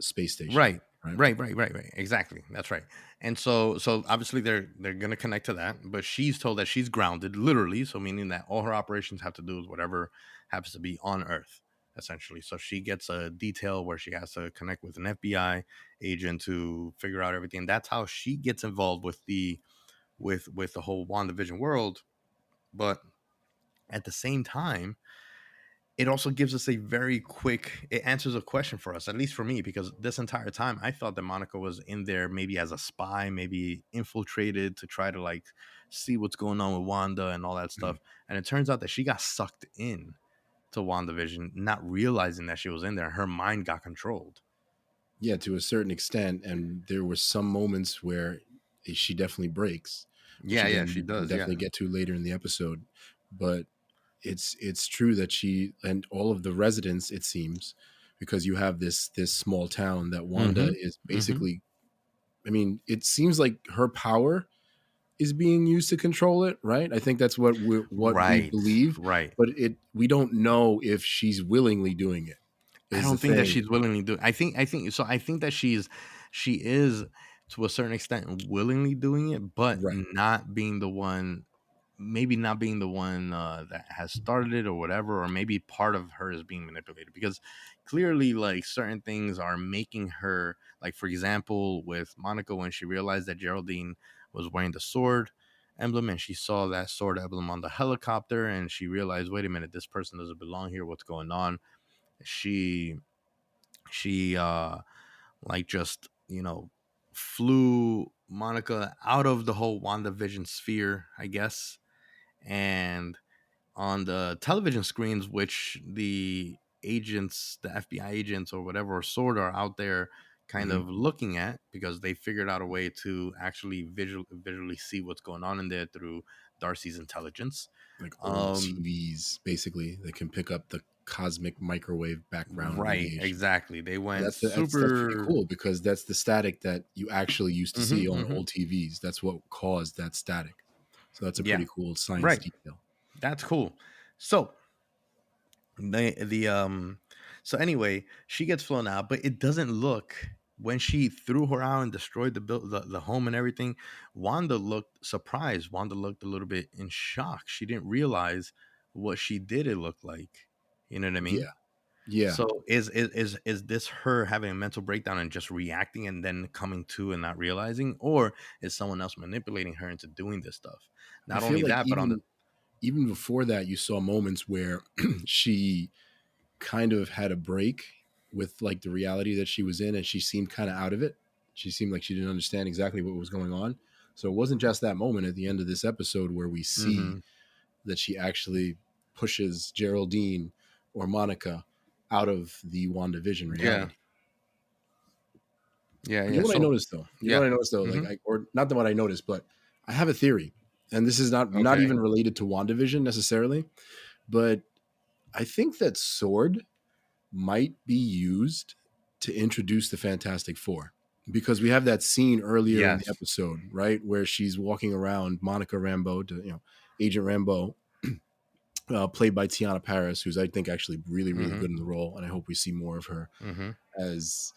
space station, Right. right? Right. Exactly. That's right. And so obviously they're gonna connect to that, but she's told that she's grounded, literally, so meaning that all her operations have to do with whatever happens to be on Earth, essentially. So she gets a detail where she has to connect with an FBI agent to figure out everything. That's how she gets involved with the whole WandaVision world. But at the same time, it also gives us a very quick, it answers a question for us, at least for me, because this entire time I thought that Monica was in there maybe as a spy, maybe infiltrated to try to like see what's going on with Wanda and all that Mhm. stuff. And it turns out that she got sucked in to WandaVision, not realizing that she was in there. Her mind got controlled. Yeah, to a certain extent, and there were some moments where she definitely breaks, which Yeah, again she we can does. Yeah. definitely get to later in the episode. But it's true that she and all of the residents, it seems, because you have this small town that Wanda Mm-hmm. is Mm-hmm. basically. I mean, it seems like her power is being used to control it, right? I think that's what we Right. believe, Right. but we don't know if she's willingly doing it. I Is the don't think that thing, she's willingly doing. I think so. I think that she is, to a certain extent, willingly doing it, but right? not being the one. Maybe not being the one that has started it or whatever, or maybe part of her is being manipulated, because clearly, like, certain things are making her, like, for example, with Monica, when she realized that Geraldine was wearing the sword emblem and she saw that sword emblem on the helicopter, and she realized, wait a minute, this person doesn't belong here. What's going on? She like, just, flew Monica out of the whole WandaVision sphere, I guess. And on the television screens, which the FBI agents or whatever, or sort, are out there kind Mhm. of looking at, because they figured out a way to actually visually see what's going on in there through Darcy's intelligence. Like old Um, TVs, basically, that can pick up the cosmic microwave background right, radiation. exactly. They went That's pretty super. cool because that's the static that you actually used to see Hmm. on Hmm. old TVs. That's what caused that static. So that's a Yeah, pretty cool science right. detail. That's cool. So the so anyway, she gets flown out, but it doesn't look, when she threw her out and destroyed the home and everything. Wanda looked surprised. Wanda looked a little bit in shock. She didn't realize what she did. It looked like, you know what I mean? Yeah, yeah. So is this her having a mental breakdown and just reacting and then coming to and not realizing, or is someone else manipulating her into doing this stuff? I Not feel only like that, but on the. even before that, you saw moments where she kind of had a break with like the reality that she was in, and she seemed kind of out of it. She seemed like she didn't understand exactly what was going on. So it wasn't just that moment at the end of this episode where we see Mhm. that she actually pushes Geraldine or Monica out of the WandaVision Yeah, reality. yeah, You yeah. know what I So noticed though? You know yeah. what I noticed though? Like Hmm. or not that what I noticed, but I have a theory. And this is not Okay. even related to WandaVision necessarily, but I think that Sword might be used to introduce the Fantastic Four, because we have that scene earlier in the Yes. episode, right, where she's walking around, Monica Rambeau, Agent Rambeau, played by Tiana Paris, who's I think actually really really Mhm. good in the role, and I hope we see more of her Mhm. as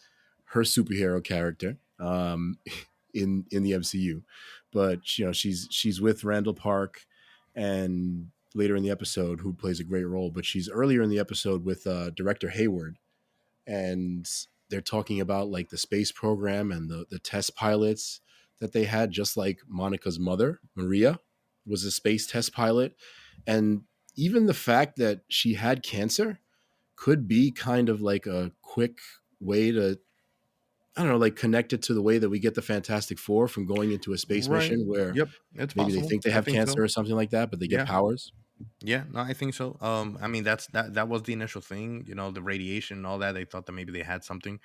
her superhero character in the MCU. But she's with Randall Park, and later in the episode, who plays a great role. But she's earlier in the episode with director Hayward, and they're talking about like the space program and the test pilots that they had, just like Monica's mother, Maria, was a space test pilot. And even the fact that she had cancer could be kind of like a quick way to, I don't know, like connected to the way that we get the Fantastic Four from going into a space Right. mission where Yep. It's maybe they possible. think they I have think cancer so. or something like that, but they get Yeah. powers. Yeah, no, I think so. I mean, that was the initial thing, you know, the radiation and all that. They thought that maybe they had something.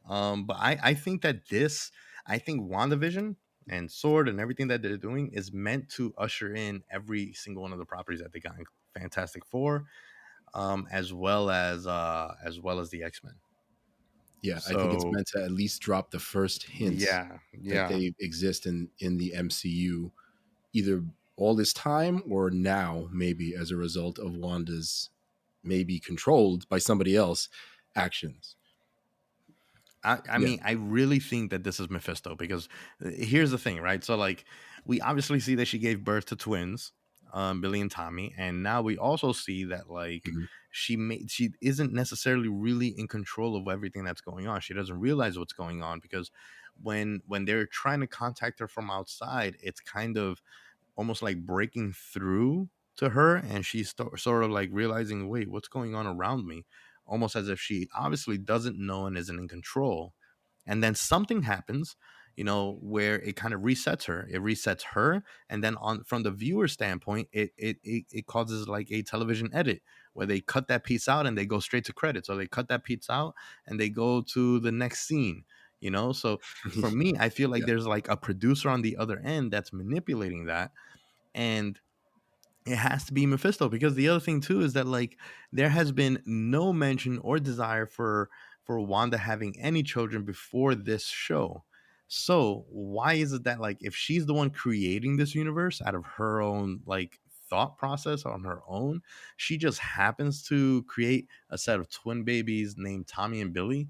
But I think that I think WandaVision and Sword and everything that they're doing is meant to usher in every single one of the properties that they got in Fantastic Four, as well as the X-Men. Yeah, I think it's So meant to at least drop the first hints yeah, that yeah. they exist in the MCU, either all this time or now, maybe as a result of Wanda's maybe controlled by somebody else actions. I Yeah. mean, I really think that this is Mephisto because here's the thing, right? So, like, we obviously see that she gave birth to twins, Billy and Tommy, and now we also see that like Mhm. she isn't necessarily really in control of everything that's going on. She doesn't realize what's going on because when they're trying to contact her from outside, it's kind of almost like breaking through to her, and she's sort of like realizing, wait, what's going on around me, almost as if she obviously doesn't know and isn't in control. And then something happens, you know, where it kind of resets her, and then on from the viewer standpoint, it causes like a television edit where they cut that piece out and they go straight to credits, or they cut that piece out and they go to the next scene, you know. So for me, I feel like Yeah. there's like a producer on the other end that's manipulating that, and it has to be Mephisto, because the other thing too is that like there has been no mention or desire for Wanda having any children before this show. So why is it that like if she's the one creating this universe out of her own like thought process on her own, she just happens to create a set of twin babies named Tommy and Billy,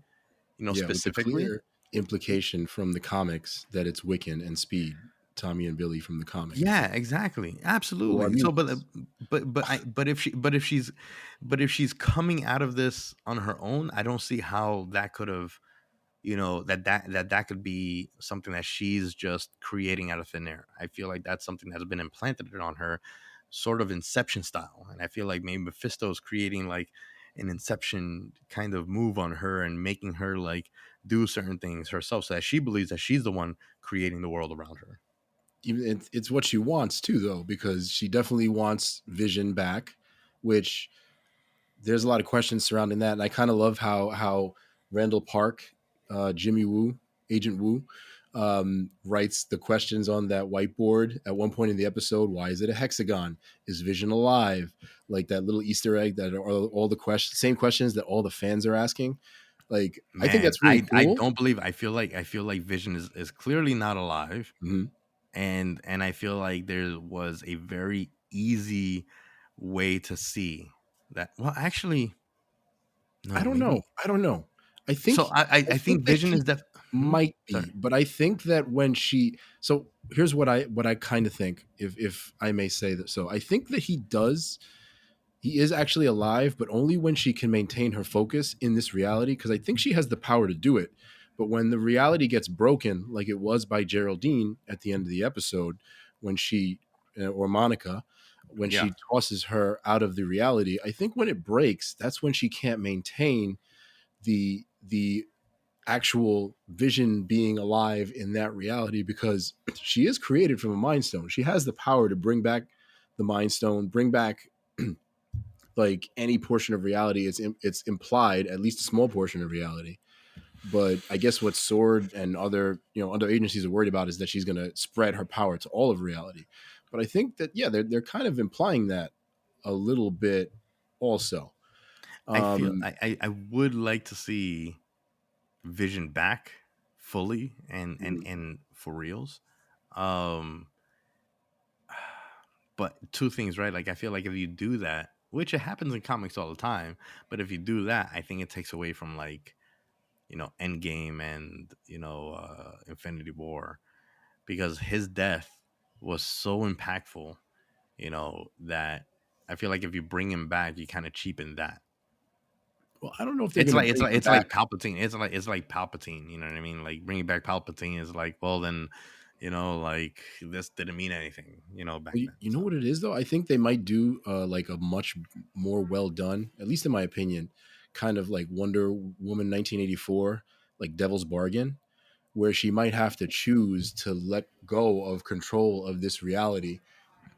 you know, Yeah, with the specifically. clear implication from the comics that it's Wiccan and Speed, Tommy and Billy from the comics, Yeah, exactly. who are Absolutely. So mutants. but if she's coming out of this on her own, I don't see how that could have, you know, that could be something that she's just creating out of thin air. I feel like that's something that's been implanted on her, sort of Inception style. And I feel like maybe Mephisto's creating like an Inception kind of move on her and making her like do certain things herself so that she believes that she's the one creating the world around her. Even it's what she wants too, though, because she definitely wants Vision back, which there's a lot of questions surrounding that, and I kind of love how Randall Park, Jimmy Woo, Agent Woo, writes the questions on that whiteboard at one point in the episode. Why is it a hexagon? Is Vision alive? Like that little Easter egg that are all the questions, same questions that all the fans are asking. Like I think Man, that's really I cool. don't believe, I feel like Vision is clearly not alive, Mhm. and I feel like there was a very easy way to see that. Well, actually, I no, don't know. maybe. I don't know. I So think I I think think that Vision he is def. Hmm? might be, Sorry. but I think that when she so here's what I kind of think, if I may say that. So I think that he is actually alive, but only when she can maintain her focus in this reality, because I think she has the power to do it. But when the reality gets broken, like it was by Geraldine at the end of the episode, when she or Monica, when Yeah, she tosses her out of the reality, I think when it breaks, that's when she can't maintain the actual Vision being alive in that reality, because she is created from a mind stone. She has the power to bring back the mind stone, bring back like any portion of reality. It's implied, at least a small portion of reality. But I guess what Sword and other agencies are worried about is that she's going to spread her power to all of reality. But I think that yeah, they're kind of implying that a little bit also. I feel Um, I would like to see Vision back fully and for reals. Um, but two things, right? Like I feel like if you do that, which it happens in comics all the time, but if you do that, I think it takes away from like, you know, Endgame and, you know, Infinity War, because his death was so impactful, you know, that I feel like if you bring him back, you kind of cheapen that. well, I don't know if they're It's going to like bring him it's like back. Palpatine. It's like Palpatine. You know what I mean? Like bringing back Palpatine is like, well, then, you know, like this didn't mean anything, you know, back Well, then. you know So what it is though? I think they might do like a much more well done, at least in my opinion, kind of like Wonder Woman 1984, like Devil's Bargain, where she might have to choose to let go of control of this reality,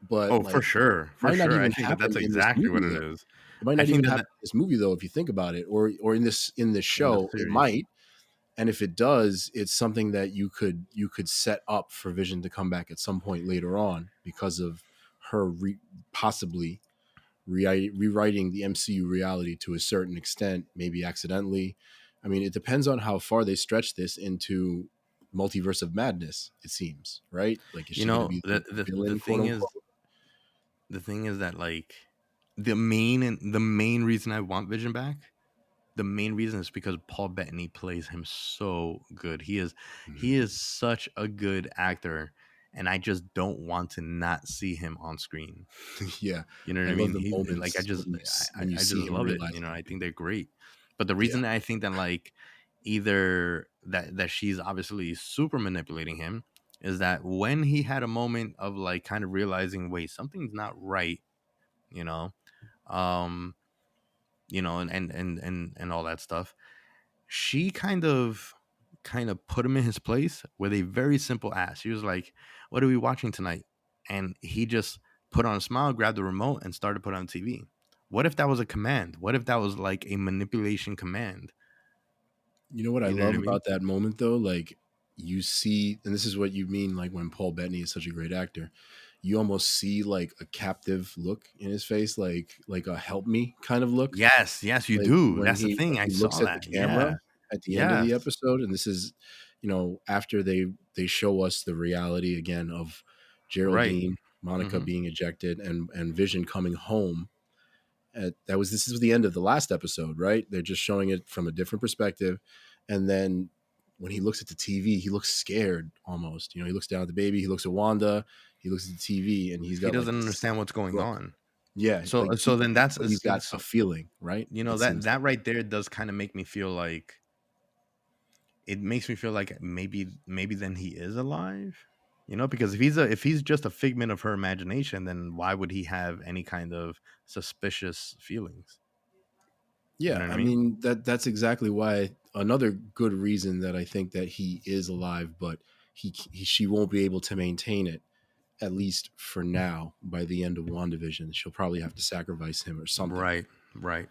but Oh, for like sure, for might not sure. I even think that happen that's in this exactly what movie it though. is. It might I not think even that, happen in this movie though, if you think about it, or in this in the show, it series, might. And if it does, it's something that you could set up for Vision to come back at some point later on because of her possibly rewriting the MCU reality to a certain extent, maybe accidentally. I mean, it depends on how far they stretch this into multiverse of madness. It seems right. Like, is you she going to know, be the the the the villain, quote thing is, unquote? that like the main reason I want Vision back, the main reason is because Paul Bettany plays him so good. He Mhm. is such a good actor, and I just don't want to not see him on screen. Yeah, You know what I I love mean? the He like moments when you I see just him love it. realize I something. think they're great. But the Yeah, reason that I think that like either that she's obviously super manipulating him is that when he had a moment of like kind of realizing, wait, something's not right, you know, um, and all that stuff, she kind of put him in his place with a very simple ask. She was like, "What are we watching tonight?" And he just put on a smile, grabbed the remote, and started putting on TV. What if that was a command? What if that was like a manipulation command? you know what I You know what love I mean? about that moment though, like you see, and this is what you mean, like when Paul Bettany is such a great actor, you almost see like a captive look in his face, like a help me kind of look. Yes, yes, you Like do. when That's the he thing. I looks saw at the that. camera Yeah. at the end of the Yes. episode, and this is, after they show us the reality again of Right. Geraldine, Monica Hmm. being ejected, and Vision coming home. This was the end of the last episode, right? They're just showing it from a different perspective, and then when he looks at the TV, he looks scared almost. He looks down at the baby, he looks at Wanda, he looks at the TV, and he's He got like doesn't this understand what's going look. on. Yeah, So like so then that's but he's got a so, feeling, right? It that seems like. that right there does kind of make me feel like it makes me feel like maybe then he is alive, because if he's just a figment of her imagination, then why would he have any kind of suspicious feelings? You know Yeah, what I I mean? mean that's exactly why another good reason that I think that he is alive, but she won't be able to maintain it at least for now. By the end of WandaVision, she'll probably have to sacrifice him or something. Right, right.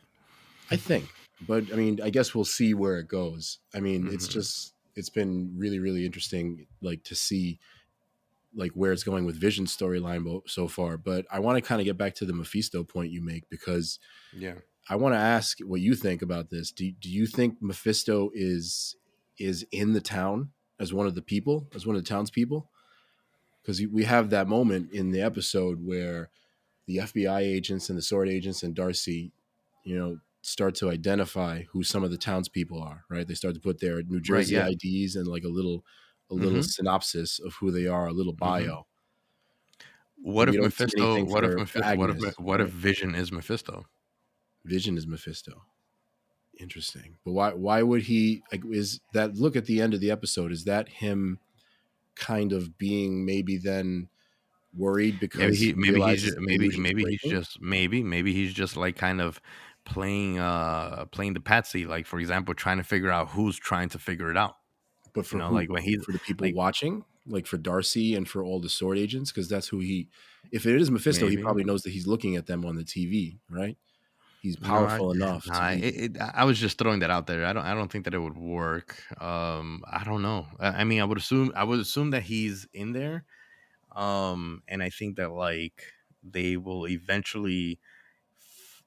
I think, but I mean, I guess we'll see where it goes. I mean, Hmm. it's been really really interesting, like to see like where it's going with Vision's storyline so far. But I want to kind of get back to the Mephisto point you make because Yeah. I want to ask what you think about this. Do you think Mephisto is in the town as one of the people, as one of the townspeople? Because we have that moment in the episode where the FBI agents and the Sword agents and Darcy, start to identify who some of the townspeople are. Right? They start to put their New Right. Jersey Yeah. IDs and like a little Hmm. synopsis of who they are, a little Hmm. bio, but What we if don't see Mephisto? anything What if for Agnes. What if Right? Vision is Mephisto? Vision is Mephisto. Interesting. But why would he, like, is that look at the end of the episode, is that him kind of being maybe then worried Maybe because he he maybe he's realizes just, the illusion's breaking? maybe he's just like kind of playing the patsy, like for example trying to figure out who's trying to figure it out. But for Like who? when he's For the people like, watching? Like for Darcy and for all the sword agents? Because that's who he, if it is Mephisto, he maybe. probably knows that he's looking at them on the TV, right? He's No, I powerful enough no, to be. I was just throwing that out there. I don't think that it would work. I don't know. I mean, I would assume that he's in there. And I think that like they will eventually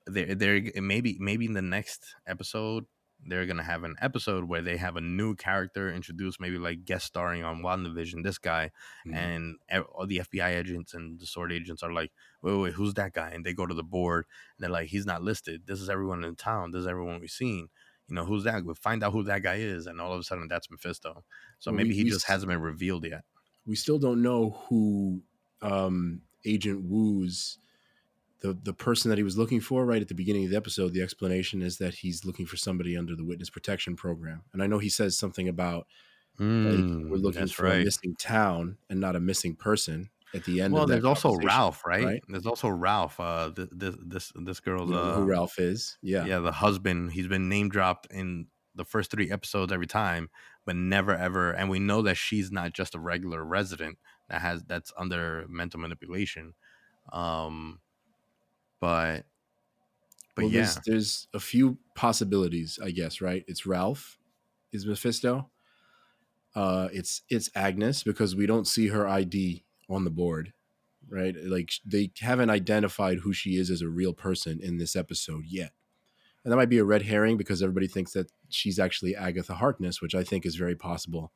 they're maybe in the next episode they're gonna have an episode where they have a new character introduced, maybe like guest starring on WandaVision, this guy, Hmm. and all the FBI agents and the sword agents are like, wait, who's that guy? And they go to the board and they're like, he's not listed. This is everyone in town. This is everyone we've seen. Who's that? We'll find out who that guy is, and all of a sudden that's Mephisto. So Well, maybe he just hasn't been revealed yet. we still don't know who Agent Wu's the person that he was looking for. Right at the beginning of the episode, the explanation is that he's looking for somebody under the witness protection program, and I know he says something about like we're looking That's for a right. missing town and not a missing person at the end of Well, that there's also conversation, Ralph, right? right? There's also Ralph. This girl's We don't know who Ralph is. Yeah. yeah, the husband. He's been name dropped in the first 3 episodes every time, but never ever. And we know that she's not just a regular resident that's under mental manipulation. Um, but Well, yeah, there's a few possibilities, I guess, right? It's Ralph is Mephisto. It's Agnes because we don't see her ID on the board, right? Like they haven't identified who she is as a real person in this episode yet. And that might be a red herring because everybody thinks that she's actually Agatha Harkness, which I think is very possible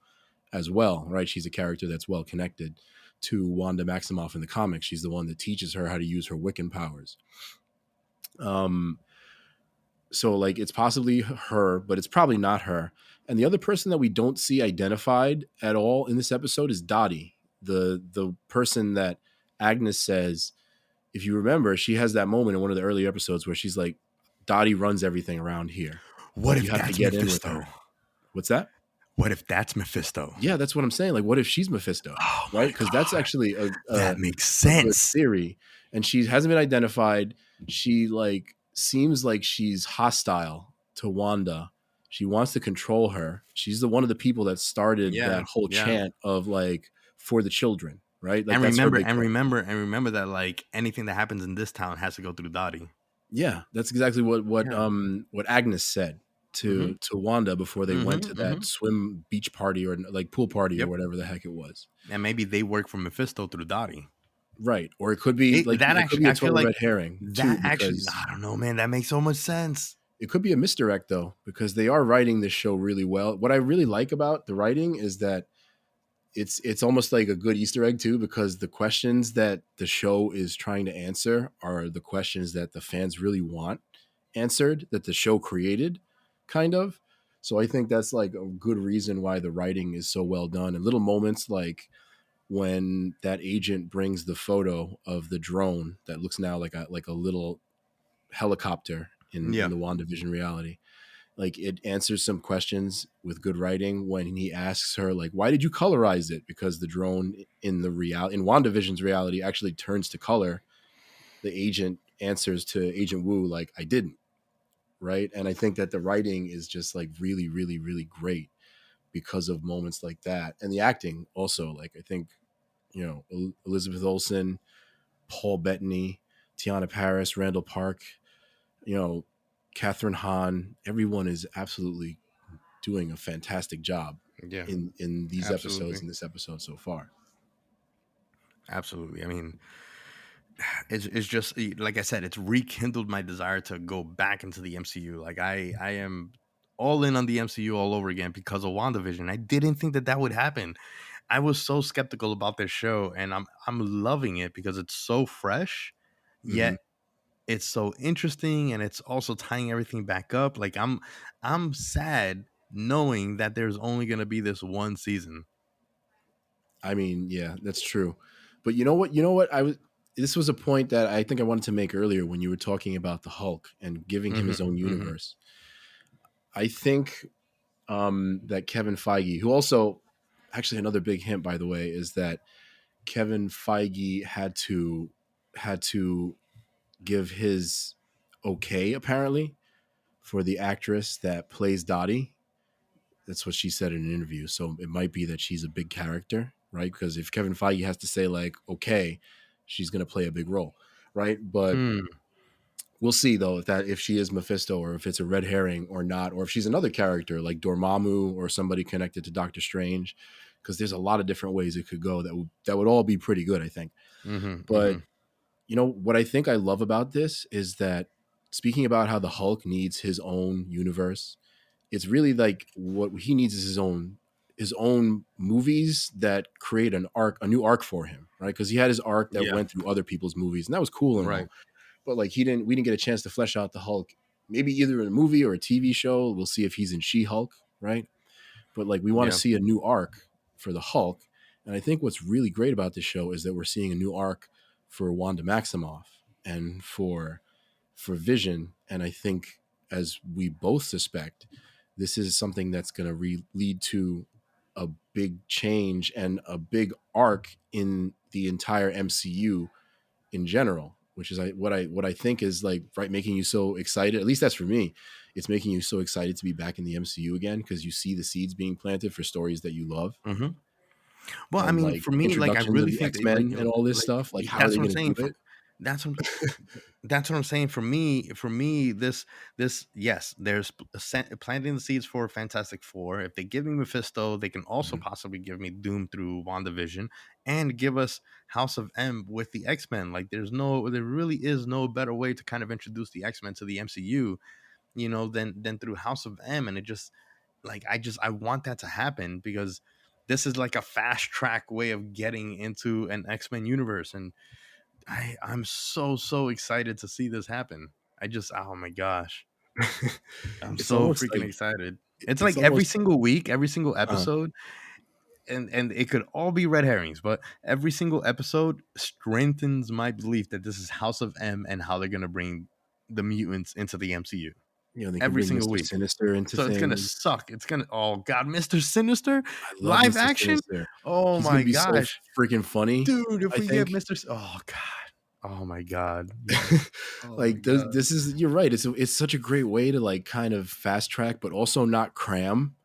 as well, right? She's a character that's well connected to Wanda Maximoff in the comics. She's the one that teaches her how to use her Wiccan powers. So like it's possibly her, but it's probably not her. And the other person that we don't see identified at all in this episode is Dottie, the person that Agnes says, if you remember, she has that moment in one of the early episodes where she's like, Dottie runs everything around here. what Like if you have to that's get in with Mephisto? her. What's that? What if that's Mephisto? Yeah, that's what I'm saying. Like, what if she's Mephisto? Oh Right? my Because that's god, actually that makes a good sense. theory. And she hasn't been identified. She like seems like she's hostile to Wanda. She wants to control her. She's the one of the people that started Yeah, that whole yeah. chant of like for the children, right? Like And that's her remember, big and thing. remember, and remember that like anything that happens in this town has to go through Dottie. Yeah, that's exactly Yeah. what Agnes said Mm-hmm. to Wanda before they went to Mm-hmm. that Mm-hmm. swim beach party or like pool party or Yep. whatever the heck it was. And maybe they work for Mephisto through Dottie. Right. Or it could be like That it could actually, be a I feel total like red herring too, that actually, because I don't know, man. That makes so much sense. it could be a misdirect though, because they are writing this show really well. What I really like about the writing is that it's almost like a good Easter egg too, because the questions that the show is trying to answer are the questions that the fans really want answered, that the show created, kind of. So I think that's like a good reason why the writing is so well done. And little moments like when that agent brings the photo of the drone that looks now like a little helicopter in Yeah. the WandaVision reality. Like it answers some questions with good writing when he asks her like, why did you colorize it? Because the drone in in WandaVision's reality actually turns to color. The agent answers to Agent Wu like, I didn't. Right. And I think that the writing is just like really, really, really great because of moments like that. And the acting also, like I think, Elizabeth Olsen, Paul Bettany, Tiana Paris, Randall Park, you know, Catherine Hahn, everyone is absolutely doing a fantastic job Yeah. in these episodes, Absolutely. in this episode so far. Absolutely. I mean, it's just like I said, it's rekindled my desire to go back into the MCU. Like I am all in on the MCU all over again because of WandaVision. I didn't think that that would happen. I was so skeptical about this show, and I'm loving it because it's so fresh, Mm-hmm. yet it's so interesting, and it's also tying everything back up. Like I'm sad knowing that there's only gonna be this one season. I mean, yeah, that's true. But you know what? You know what? This was a point that I think I wanted to make earlier when you were talking about the Hulk and giving him his Mm-hmm, own mm-hmm. universe. I think that Kevin Feige, who also actually another big hint, by the way, is that Kevin Feige had to give his okay apparently for the actress that plays Dottie. That's what she said in an interview. So it might be that she's a big character, right? Because if Kevin Feige has to say like, okay, she's going to play a big role, right? But Hmm. we'll see though if she is Mephisto or if it's a red herring or not, or if she's another character like Dormammu or somebody connected to Doctor Strange. Because there's a lot of different ways it could go that would all be pretty good, I think. Mm-hmm, But mm-hmm. what I think I love about this is that speaking about how the Hulk needs his own universe, it's really like what he needs is his own movies that create a new arc for him, right? Because he had his arc that Yeah. went through other people's movies, and that was cool and Right. all. But like we didn't get a chance to flesh out the Hulk, maybe either in a movie or a TV show. We'll see if he's in She-Hulk, right? But like we want to Yeah. see a new arc for the Hulk. And I think what's really great about this show is that we're seeing a new arc for Wanda Maximoff and for Vision. And I think, as we both suspect, this is something that's going to lead to a big change and a big arc in the entire MCU in general, which is what I think is like right making you so excited. At least that's for me. It's making you so excited to be back in the MCU again because you see the seeds being planted for stories that you love Hmm. Well, I and mean, like for me, like I introductions of really the think that, X-Men and all this like stuff. Like, how are that's they what I'm going to do saying. it? That's what that's what I'm saying. For me, this yes, there's planting the seeds for Fantastic Four. If they give me Mephisto, they can also Mhm. possibly give me Doom through WandaVision and give us House of M with the X-Men. Like there really is no better way to kind of introduce the X-Men to the MCU, than through House of M. And it just like I want that to happen because this is like a fast track way of getting into an X-Men universe. And I'm so excited to see this happen. Oh my gosh. I'm It's so almost freaking like excited. It's it's like every almost single week, every single uh, episode, and it could all be red herrings, but every single episode strengthens my belief that this is House of M and how they're gonna bring the mutants into the MCU they can every bring single Mr. week. Sinister into So it's gonna things. suck. Oh god, Mr. Sinister I love live Mr. action. Sinister. Oh He's going my to be so gosh, freaking funny, dude! If I we get think. Mr. Oh god, oh my god, yes. Oh my Like god. this is you're right. It's such a great way to like kind of fast track, but also not cram,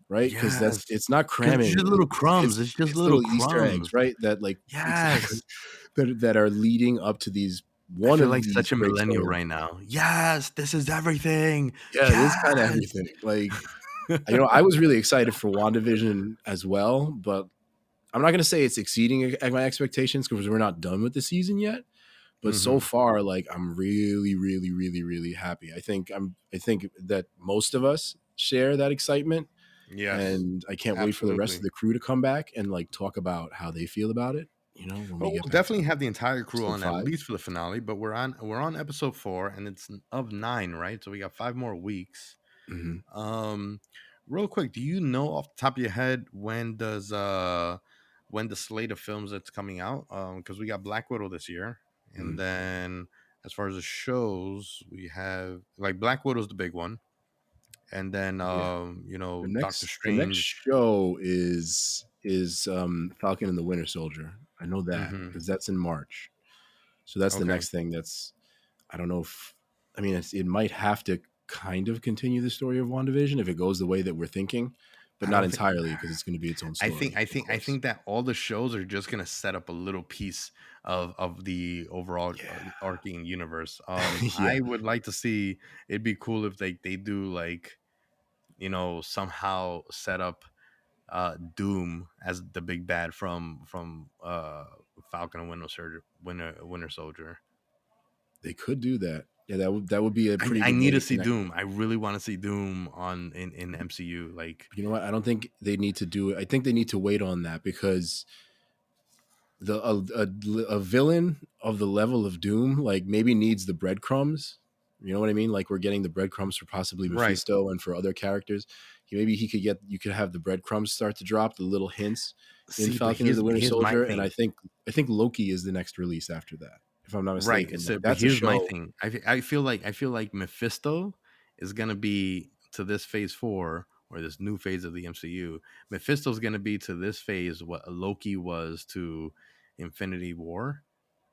right? Because Yes, it's not because it's cramming. just little crumbs. It's just It's little little Easter eggs, crumbs. right? That like exactly Yes. that are leading up to these I one feel of like these such a great millennial storylines. right now. Yes, this is everything. Yeah, it is kind of Yes. everything. Like I was really excited for WandaVision as well, but I'm not gonna say it's exceeding my expectations because we're not done with the season yet. But so Mhm. far, like I'm really, really, really, really happy. I think that most of us share that excitement, Yes, and I can't wait for the rest of absolutely. the crew to come back and like talk about how they feel about it. When we Well, get we'll back to definitely have the entire crew episode on at 5. least for the finale, but we're on episode 4 and it's of 9, right? So we got 5 more weeks. Mhm. Um Real quick, do you know off the top of your head when the slate of films that's coming out? Because we got Black Widow this year, and Mhm. then as far as the shows, we have like Black Widow's the big one, and then Yeah, Doctor the next Strange. show is Falcon and the Winter Soldier. I know that Hmm. because that's in March. So that's the Okay, next thing. I don't know if I mean it might have to kind of continue the story of WandaVision if it goes the way that we're thinking, but I not don't think. entirely because it's going to be its own I think story, I of think I course. think that all the shows are just gonna set up a little piece of the overall Yeah. arcing universe. Yeah. I would like to see. It'd be cool if they do like somehow set up Doom as the big bad from Falcon and Winter Soldier. They could do that. Yeah, that would be a pretty I good need way to to see connect Doom. them. I really want to see Doom in MCU. Like, You know what? I don't think they need to do it. I think they need to wait on that because a villain of the level of Doom like maybe needs the breadcrumbs. You know what I mean? Like we're getting the breadcrumbs for possibly right. Mephisto and for other characters. Maybe you could have the breadcrumbs start to drop the little hints in See, but Falcon and the Winter here's my Soldier, and thing. I think Loki is the next release after that, if I'm not Right. mistaken. So, Like but that's a here's my show. thing. I feel like Mephisto is gonna be to this phase 4 or this new phase of the MCU. Mephisto's gonna be to this phase what Loki was to Infinity War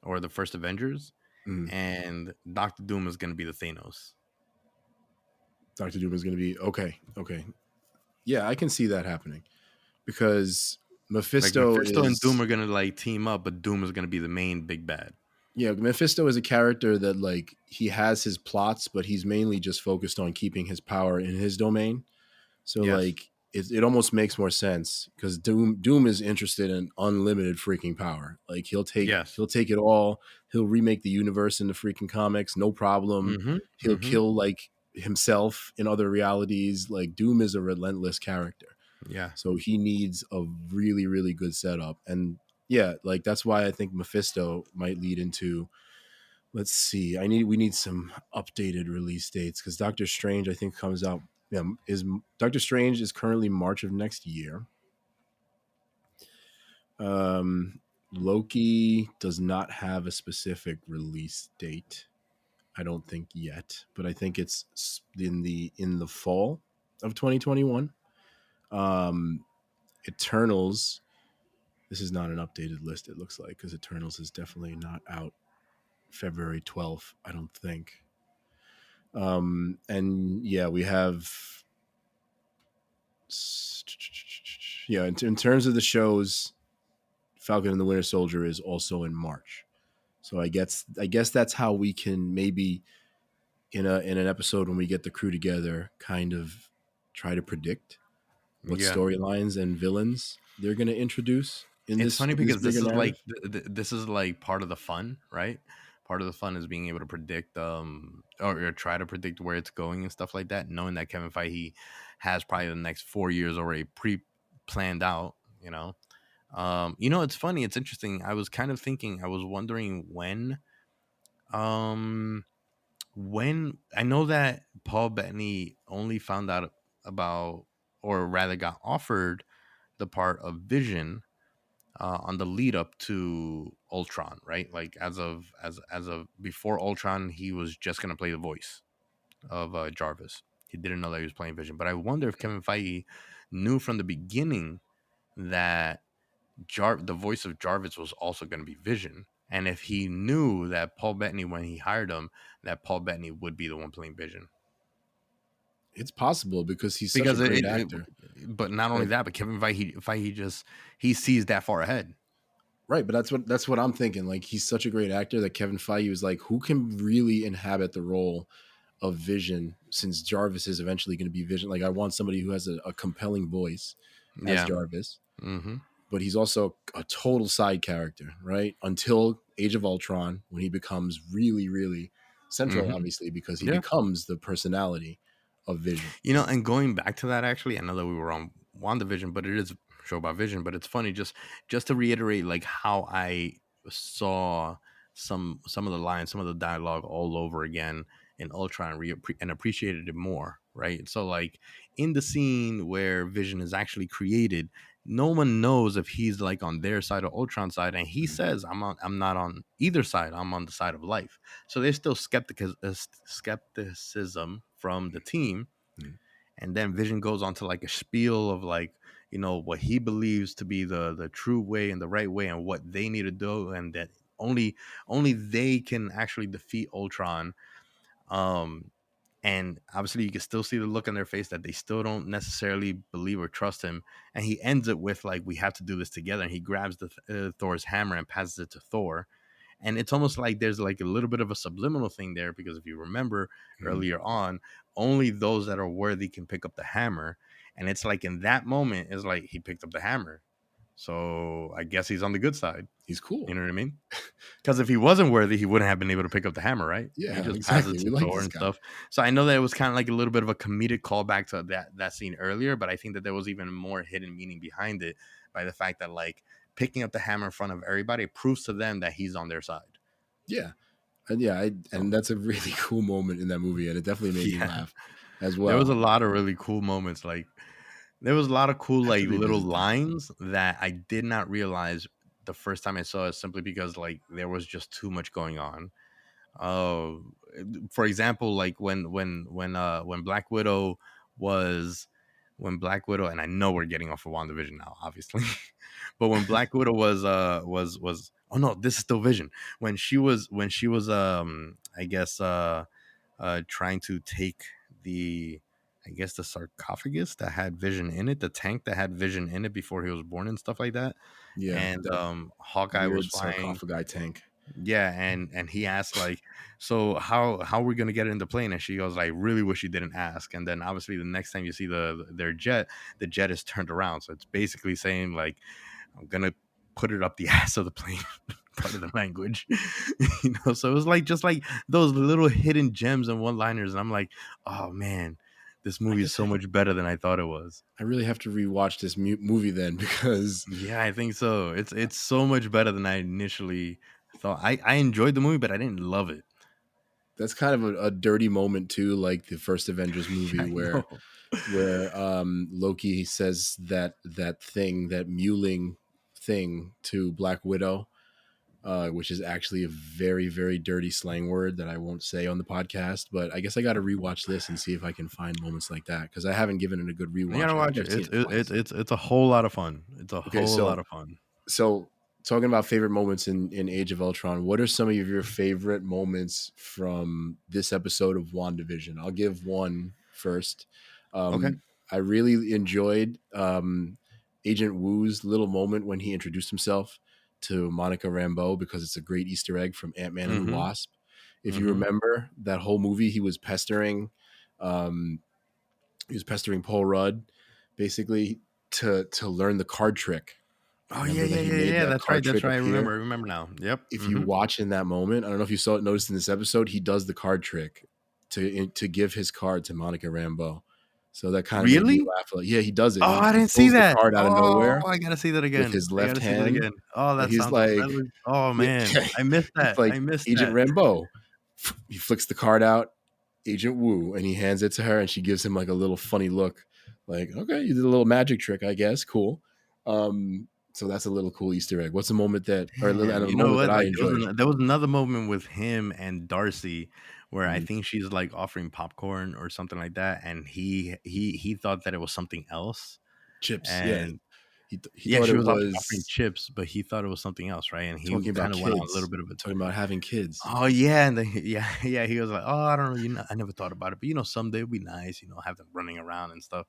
or the first Avengers, Mm, and Doctor Doom is gonna be the Thanos. Doctor Doom is going to be okay. Okay, yeah, I can see that happening because Like Mephisto Mephisto and Doom is are gonna like team up, but Doom is gonna be the main big bad. yeah, Mephisto is a character that like he has his plots, but he's mainly just focused on keeping his power in his domain. So Yes. like it almost makes more sense because Doom is interested in unlimited freaking power. Like Yes. he'll take it all. He'll remake the universe in the freaking comics, no problem. Mm-hmm. He'll Mm-hmm. kill like himself in other realities. Like Doom is a relentless character. Yeah. So he needs a really, really good setup. And yeah, like that's why I think Mephisto might lead into let's see. We need some updated release dates because Doctor Strange I think comes out. Yeah, is Doctor Strange is currently March of next year. Um, Loki does not have a specific release date. I don't think yet, but I think it's in the fall of 2021. Um, Eternals. This is not an updated list. It looks like because Eternals is definitely not out February 12th, I don't think. And yeah, we have, yeah, in terms of the shows, Falcon and the Winter Soldier is also in March. So I guess that's how we can maybe in an episode when we get the crew together kind of try to predict what Yeah. storylines and villains they're going to introduce in It's this funny in this because this bigger is narrative. like this is like part of the fun, right? Part of the fun is being able to predict or try to predict where it's going and stuff like that, knowing that Kevin Feige has probably the next 4 years already planned out, you know. It's funny, it's interesting. I was kind of thinking, I was wondering um when I know that Paul Bettany only found out about, or rather got offered the part of Vision on the lead up to Ultron, right? Like as of before Ultron, he was just gonna play the voice of Jarvis. He didn't know that he was playing Vision. But I wonder if Kevin Feige knew from the beginning that the voice of Jarvis was also going to be Vision, and if he knew that Paul Bettany, when he hired him, that Paul Bettany would be the one playing Vision. It's possible because he's such a Because great actor. but not only Like, that, but Kevin Feige just he sees that far ahead. right, but that's what I'm thinking. Like he's such a great actor that Kevin Feige was like, who can really inhabit the role of Vision since Jarvis is eventually going to be Vision. Like I want somebody who has a compelling voice as Yeah. Jarvis, Mm-hmm. but he's also a total side character, right? Until Age of Ultron, when he becomes really, really central, Mm-hmm. obviously, because he Yeah. becomes the personality of Vision. And going back to that, actually, I know that we were on WandaVision, but it is a show about Vision. But it's funny, just to reiterate, like how I saw some of the lines, some of the dialogue all over again in Ultron and appreciated it more. Right. So, like in the scene where Vision is actually created, no one knows if he's like on their side or Ultron side, and he says, I'm not on either side. I'm on the side of life." So there's still skepticism from the team. Mhm. And then Vision goes on to like a spiel of like, what he believes to be the true way and the right way and what they need to do, and that only they can actually defeat Ultron. Um and obviously you can still see the look on their face that they still don't necessarily believe or trust him. And he ends it with like, "We have to do this together." And he grabs the Thor's hammer and passes it to Thor. And it's almost like there's like a little bit of a subliminal thing there, because if you remember Mhm. earlier on, only those that are worthy can pick up the hammer. And it's like in that moment, it's like he picked up the hammer. So I guess he's on the good side. He's cool. You know what I mean? Because if he wasn't worthy, he wouldn't have been able to pick up the hammer, right? He Yeah, just passes exactly. it We to like Thor this and guy. stuff. So I know that it was kind of like a little bit of a comedic callback to that scene earlier, but I think that there was even more hidden meaning behind it by the fact that like picking up the hammer in front of everybody proves to them that he's on their side. Yeah. And yeah, So and that's a really cool moment in that movie, and it definitely made me yeah, laugh as there was a well. lot of really cool moments. Like there was a lot of cool I have to like little revisit that. lines that I did not realize the first time I saw it, simply because like there was just too much going on. uh for example, like when Black Widow was when Black Widow, and I know we're getting off of WandaVision now, obviously. But when Black Widow was oh no, this is still Vision. When she was I guess trying to take the, I guess, the sarcophagus that had Vision in it, the tank that had Vision in it before he was born and stuff like that. Yeah, And that Hawkeye was weird flying. sarcophagi tank. Yeah, and he asked like, "So how are we gonna get it in the plane?" And she goes, "I really wish you didn't ask." And then obviously the next time you see their jet, the jet is turned around. So it's basically saying like, "I'm gonna put it up the ass of the plane." Part of the language. So it was like just like those little hidden gems and one liners, and I'm like, oh man, this I movie is guess so much better than I thought it was. I really have to rewatch this movie then because Yeah, I think so. It's so much better than I initially thought. I enjoyed the movie, but I didn't love it. that's kind of a dirty moment too, like the first Avengers Yeah, movie I where know. Loki says that mewling thing to Black Widow, which is actually a very, very dirty slang word that I won't say on the podcast. But I guess I got to rewatch this and see if I can find moments like that because I haven't given it a good You rewatch. gotta I think watch I've it. seen It's it it, twice. it's it's it's a whole lot of fun. It's a Okay, whole lot of fun. so talking about favorite moments in Age of Ultron, what are some of your favorite moments from this episode of WandaVision? I'll give one first. Okay. I really enjoyed Agent Wu's little moment when he introduced himself to Monica Rambeau, because it's a great Easter egg from Ant-Man and the Mm-hmm. Wasp. If you Mm-hmm. remember that whole movie, um, he was pestering Paul Rudd basically to learn the card trick. Oh yeah, Remember that yeah, he yeah, made yeah. that That's right. card That's trick right. I remember. appear. I remember now. Yep. If you Mm-hmm. watch in that moment, I don't know if you noticed in this episode, he does the card trick to give his card to Monica Rambeau. So that kind of made me Really? laugh. Like, yeah, he does it. Oh, He, I he didn't see pulls the that. card out of Oh, nowhere I gotta see that with again. his I left gotta see that hand, again. Oh, and that he's sounds. That like, was. Oh yeah, man, I missed it's that. like I missed Agent that. Rambeau. He flicks the card out, Agent Wu, and he hands it to her, and she gives him like a little funny look, like, okay, you did a little magic trick, I guess, cool. So that's a little cool Easter egg. What's a moment Damn, a you know moment that what? I Like enjoyed? there was another moment with him and Darcy where I Mhm. think she's like offering popcorn or something like that, and he thought that it was something else, Chips, yeah. and He yeah, thought she it was offering was chips, but he thought it was something else, right? And he talking about kind of went on a little kids, bit of a talking about having kids. oh yeah, and then, yeah, yeah, he was like, oh, I don't know, I never thought about it, but someday it'd be nice, have them running around and stuff.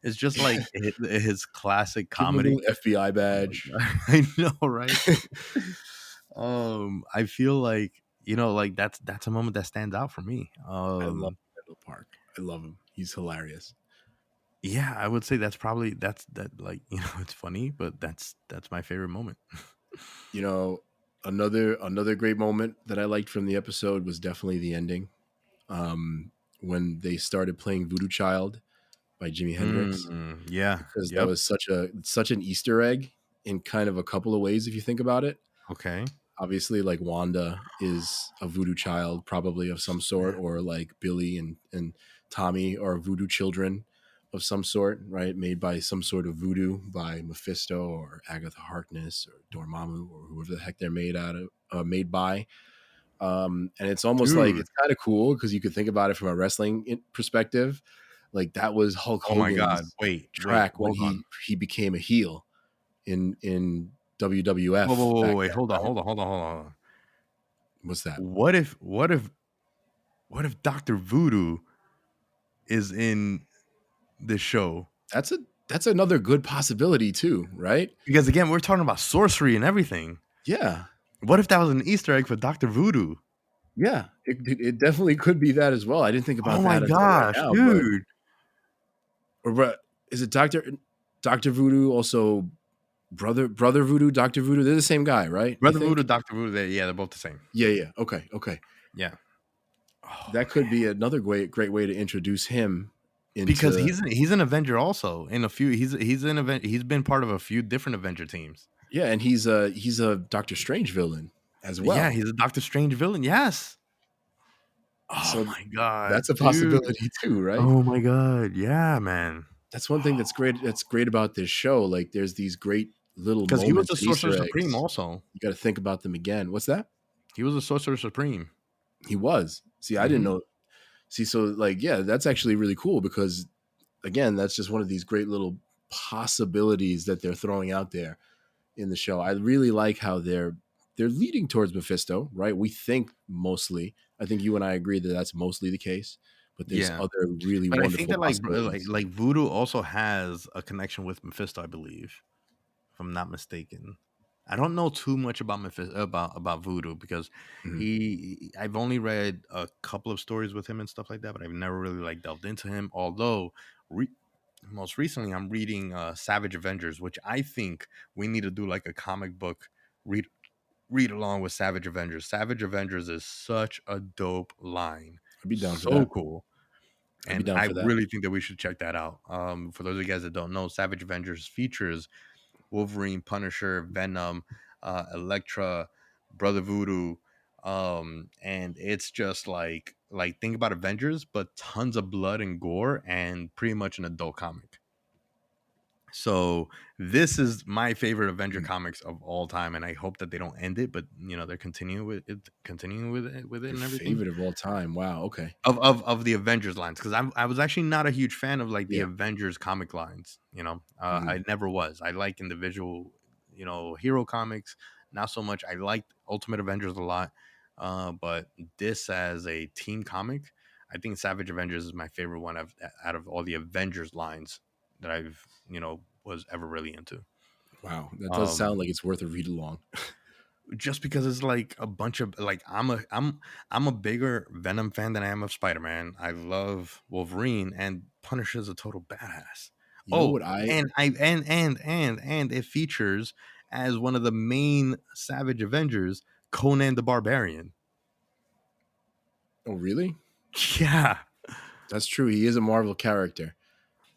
It's just like his classic Give him a comedy. little FBI Oh badge. my God. I know, right? I feel like like that's a moment that stands out for me. I love Randall Park. I love him. He's hilarious. Yeah, I would say that's probably that like it's funny, but that's my favorite moment. You know, another great moment that I liked from the episode was definitely the ending. When they started playing Voodoo Child by Jimi Hendrix, Yeah. because that Yep. was such an Easter egg in kind of a couple of ways if you think about it. Okay. Obviously, like Wanda is a voodoo child, probably of some sort, Snap. or like Billy and Tommy are voodoo children of some sort, right? Made by some sort of voodoo by Mephisto or Agatha Harkness or Dormammu or whoever the heck they're made by. And it's almost like Dude. it's kind of cool because you could think about it from a wrestling perspective. Like that was Hulk Oh my God. Hogan's Wait. track when Hold on. he became a heel in Whoa, whoa, WWF whoa, back wait. then, Hold on. right? Hold on. Hold on. Hold on. What's that? What if Dr. Voodoo is in this show? That's a that's another good possibility too, right? Because again, we're talking about sorcery and everything. Yeah, What if that was an Easter egg for Dr. Voodoo? yeah. It definitely could be that as well. I didn't think Oh about my that until right gosh, now, dude. but is it Doctor Voodoo also brother Voodoo, Doctor Voodoo? They're the same guy, right? You Brother Voodoo, think? Dr. Voodoo, yeah, they're both the same. Yeah, yeah. Okay. Yeah. Oh That could man. be another great way to introduce him Because into. he's an Avenger also. In a few he's been part of a few different Avenger teams. Yeah, and he's a Doctor Strange villain as Yeah, well. he's a Doctor Strange villain. Yes. Oh So my god, that's a dude. possibility too, right? Oh my god. Yeah, man. That's one thing that's great. That's great about this show. Like, there's these great little Because he was moments the and Sorcerer Easter Supreme eggs. also. You got to think about them again. What's that? He was a Sorcerer Supreme. He was. See, I didn't Hmm. know. See, so like, yeah, that's actually really cool because, again, that's just one of these great little possibilities that they're throwing out there in the show. I really like how they're leading towards Mephisto, right? We think mostly. I think you and I agree that that's mostly the case, but there's Yeah. other really But I think wonderful that possibilities. like Voodoo also has a connection with Mephisto, I believe, if I'm not mistaken. I don't know too much about about Voodoo because Mhm. I've only read a couple of stories with him and stuff like that, but I've never really like delved into him. Although re- most recently I'm reading Savage Avengers, which I think we need to do like a comic book read read along with Savage Avengers. Savage Avengers is such a dope line. I'd be down for So that. cool. I'd be And down I for that. really think that we should check that out. For those of you guys that don't know, Savage Avengers features Wolverine, Punisher, Venom, Elektra, Brother Voodoo, and it's just like think about Avengers, but tons of blood and gore, and pretty much an adult comic. So this is my favorite Avenger Mhm. comics of all time, and I hope that they don't end it, but they're continuing with it Your and everything favorite of all time. Wow. Okay. of the Avengers lines, because I was actually not a huge fan of like the Yeah. Avengers comic lines. Mhm. I never was. I like individual hero comics, not so much. I liked Ultimate Avengers a lot, but this as a team comic, I think Savage Avengers is my favorite one out of all the Avengers lines that I've was ever really into. Wow, that does sound Um, like it's worth a read along. just because it's like a bunch of like I'm a bigger Venom fan than I am of Spider-Man. I love Wolverine, and Punisher's a total badass. You know Oh, what I and I and it features as one of the main Savage Avengers, Conan the Barbarian. Oh, really? Yeah. That's true. He is a Marvel character.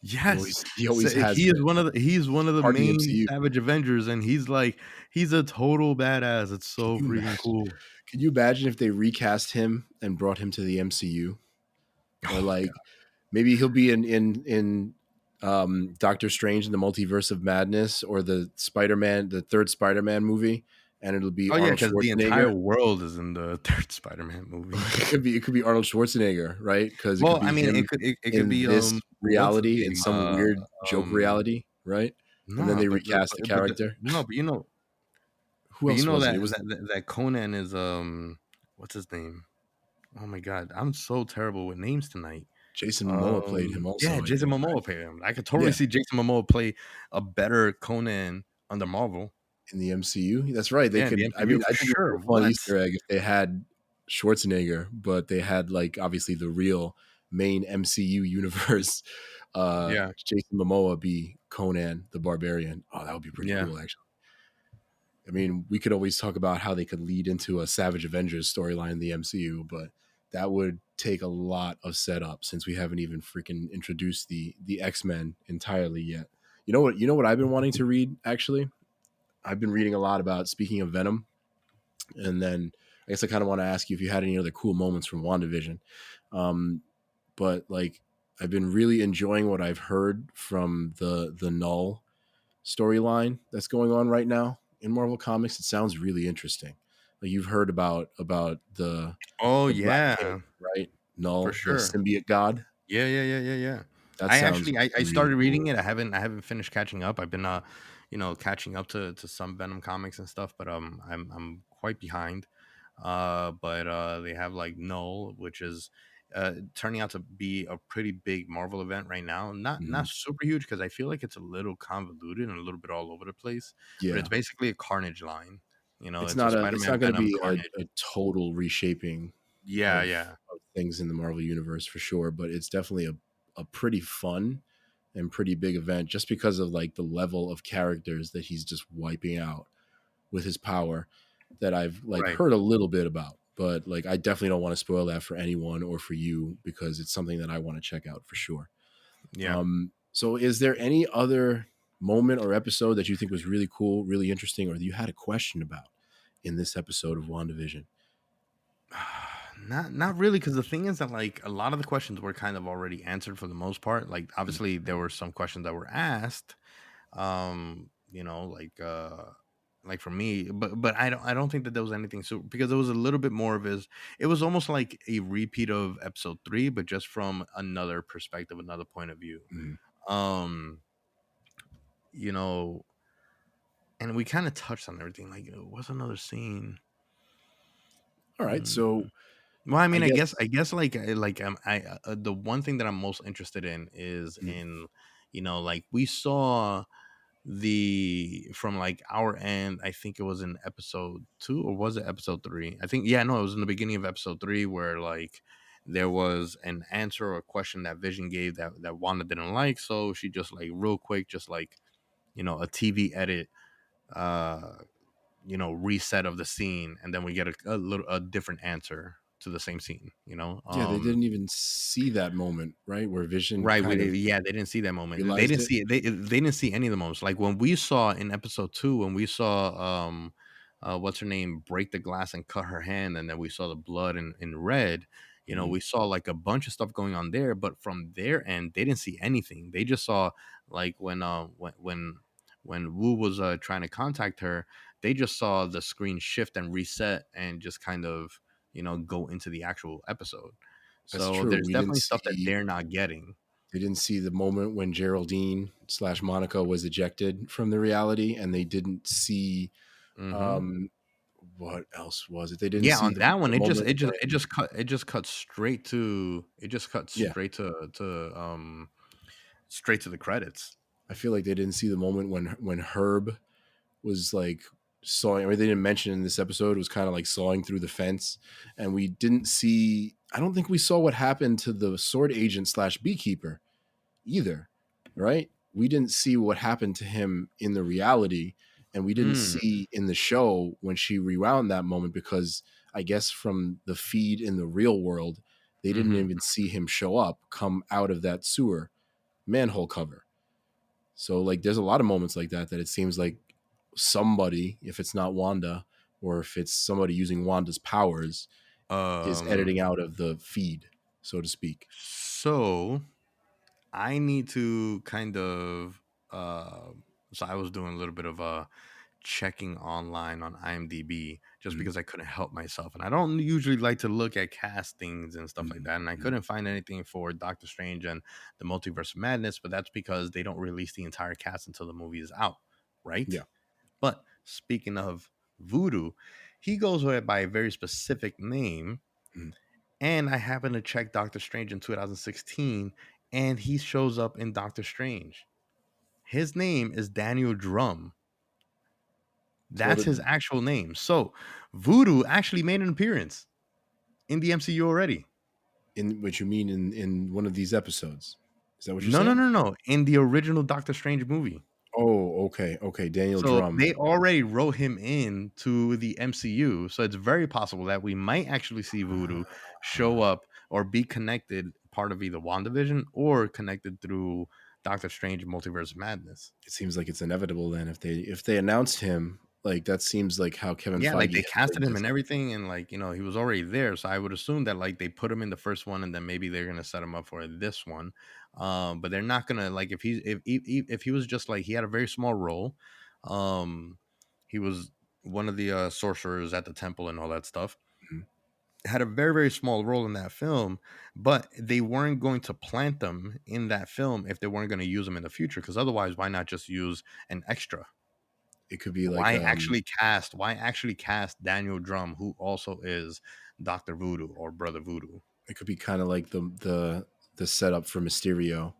Yes. He So always has he is been. one of the Part of the main MCU. Savage Avengers, and he's a total badass. It's Can so you freaking imagine? cool. Can you imagine if they recast him and brought him to the MCU? Or Oh like maybe he'll be in Doctor Strange in the Multiverse of Madness, or the third Spider-Man movie, and it'll be Oh yeah, Arnold because the Schwarzenegger. entire world is in the third Spider-Man movie. It could be Arnold Schwarzenegger, right? Because it could Well, I be mean, him it could in be this what's his reality, in name? some weird joke reality, right? And then No, they but recast the character. no, Who else was it? that It was that Conan is what's his name? Oh my god, I'm so terrible with names tonight. Jason Momoa played him Yeah, also, I Jason think, right? Momoa play him. I could totally Yeah, see Jason Momoa play a better Conan under Marvel. in the MCU. That's right. They Yeah, in the could. I MCU mean, for I think it would sure. be a fun What? Easter egg if they had Schwarzenegger, but they had like obviously the real main MCU universe. Yeah, Jason Momoa be Conan the Barbarian. Oh, that would be pretty yeah, cool, actually. I mean, we could always talk about how they could lead into a Savage Avengers storyline in the MCU, but that would take a lot of setup since we haven't even freaking introduced the X-Men entirely yet. You know what I've been wanting to read actually? I've been reading a lot about, speaking of Venom, and then I guess I kind of want to ask you if you had any other cool moments from WandaVision. But like I've been really enjoying what I've heard from the Null storyline that's going on right now in Marvel Comics. It sounds really interesting. Like you've heard about oh the Black King, yeah, right? for Null, the sure. symbiote god. Yeah. That I sounds actually I really started cool. reading it. I haven't finished catching up. I've been catching up to some Venom comics and stuff, but I'm quite behind. But they have like Null, which is turning out to be a pretty big Marvel event right now. Not Mhm. super huge because I feel like it's a little convoluted and a little bit all over the place. But it's Yeah, basically a Carnage line. it's It's a it's Spider-Man not going to Venom be Carnage. a total reshaping Yeah, yeah, of things in the Marvel universe for sure, but it's definitely a pretty fun and pretty big event just because of like the level of characters that he's just wiping out with his power that I've like right. heard a little bit about. But like I definitely don't want to spoil that for anyone or for you because it's something that I want to check out for sure. Yeah. So is there any other moment or episode that you think was really cool, really interesting, or that you had a question about in this episode of WandaVision? Not really, because the thing is that like a lot of the questions were kind of already answered for the most part. Like Mm. obviously there were some questions that were asked, like for me, but I don't think that there was anything super because it was a little bit more of his. It was almost like a repeat of episode 3, but just from another perspective, another point of view. Mm. Um, you know, and we kind of touched on everything. Like, what's another scene? All right, Hmm. so Well, I I mean, guess the one thing that I'm most interested in is mm, in, like we saw from like our end. I think it was in episode 2 or was it episode 3? I think yeah, no, it was in the beginning of episode 3 where like there was an answer or a question that Vision gave that Wanda didn't like, so she just like real quick, just like a TV edit, uh reset of the scene, and then we get a different answer to the same scene. yeah, they didn't even see that moment, right, where Vision Right, kind of yeah, they didn't see that moment. They realized didn't it. see it. They didn't see any of the moments. Like when we saw in episode 2, when we saw what's her name break the glass and cut her hand, and then we saw the blood in red. Mhm. We saw like a bunch of stuff going on there, but from their end, they didn't see anything. They just saw like when Wu was trying to contact her, they just saw the screen shift and reset and just kind of go into the actual episode. That's So true. there's We didn't definitely stuff that see they're not getting. They didn't see the moment when Geraldine / Monica was ejected from the reality, and they didn't see Mm-hmm. Um, what else was it? They didn't Yeah, see on that one, the moment when it just cut straight to yeah, straight to the credits. I feel like they didn't see the moment when Herb was like sawing. I mean, they didn't mention in this episode. It was kind of like sawing through the fence, and we didn't see. I don't think we saw what happened to the sword agent slash beekeeper either, right? We didn't see what happened to him in the reality, and we didn't Mm, see in the show when she rewound that moment because I guess from the feed in the real world, they didn't hmm even see him show up, come out of that sewer manhole cover. So like there's a lot of moments like that that it seems like somebody, if it's not Wanda or if it's somebody using Wanda's powers, is Um, editing out of the feed, so to speak. so I need to kind of so I was doing a little bit of checking online on IMDb just Mhm, because I couldn't help myself. And I don't usually like to look at castings and stuff like mhm, that. And I mhm. couldn't find anything for Doctor Strange and the Multiverse of Madness, but that's because they don't release the entire cast until the movie is out, right? Yeah. But speaking of Voodoo, he goes by a very specific name. Mhm. And I happened to check Doctor Strange in 2016, and he shows up in Doctor Strange. His name is Daniel Drum. Well, That's his actual name. So Voodoo actually made an appearance in the MCU already. in what you mean in one of these episodes? Is that what you're No, no, saying? no, no. In the original Doctor Strange movie. Oh, okay, okay. Daniel So Drum. they already wrote him in to the MCU. So it's very possible that we might actually see Voodoo show Uh, up or be connected, part of either WandaVision or connected through Doctor Strange Multiverse of Madness. it seems like it's inevitable then if they announced him, like that seems like how Kevin Yeah, like Feige they has casted rigged him this. and everything, and like, he was already there. So I would assume that like they put him in the first one, and then maybe they're gonna set him up for this one. But they're not gonna, like, if he was just like, he had a very small role. He was one of the sorcerers at the temple and all that stuff. Mhm. Had a very very small role in that film, but they weren't going to plant them in that film if they weren't going to use them in the future. Because otherwise, why not just use an extra? It could be like Why actually cast Daniel Drum, who also is Dr. Voodoo or Brother Voodoo? it could be kind of like the setup for Mysterio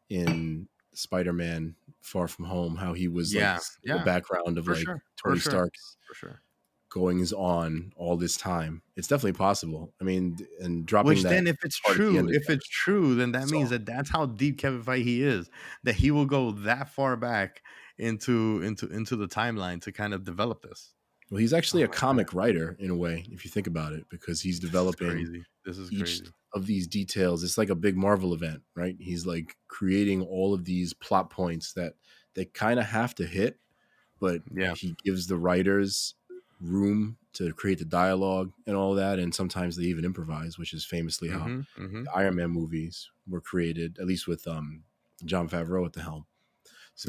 in Spider-Man Far From Home, how he was like Yeah, the yeah, background of for like sure, for Tony sure, Stark's for sure. goings on all this time. It's definitely possible. I mean, and dropping Which that then, if it's part at the true, end of if the it's true, then that episode. means that that's how deep Kevin Feige is. That he will go that far back into the timeline to kind of develop this. Well, he's actually Oh a my god, comic writer in a way, if you think about it, because he's this is developing crazy. This is each crazy. of these details. It's like a big Marvel event, right? He's like creating all of these plot points that they kind of have to hit, but Yeah. he gives the writers room to create the dialogue and all that. And sometimes they even improvise, which is famously how Mm-hmm. Mm-hmm. the Iron Man movies were created, at least with John Favreau at the helm.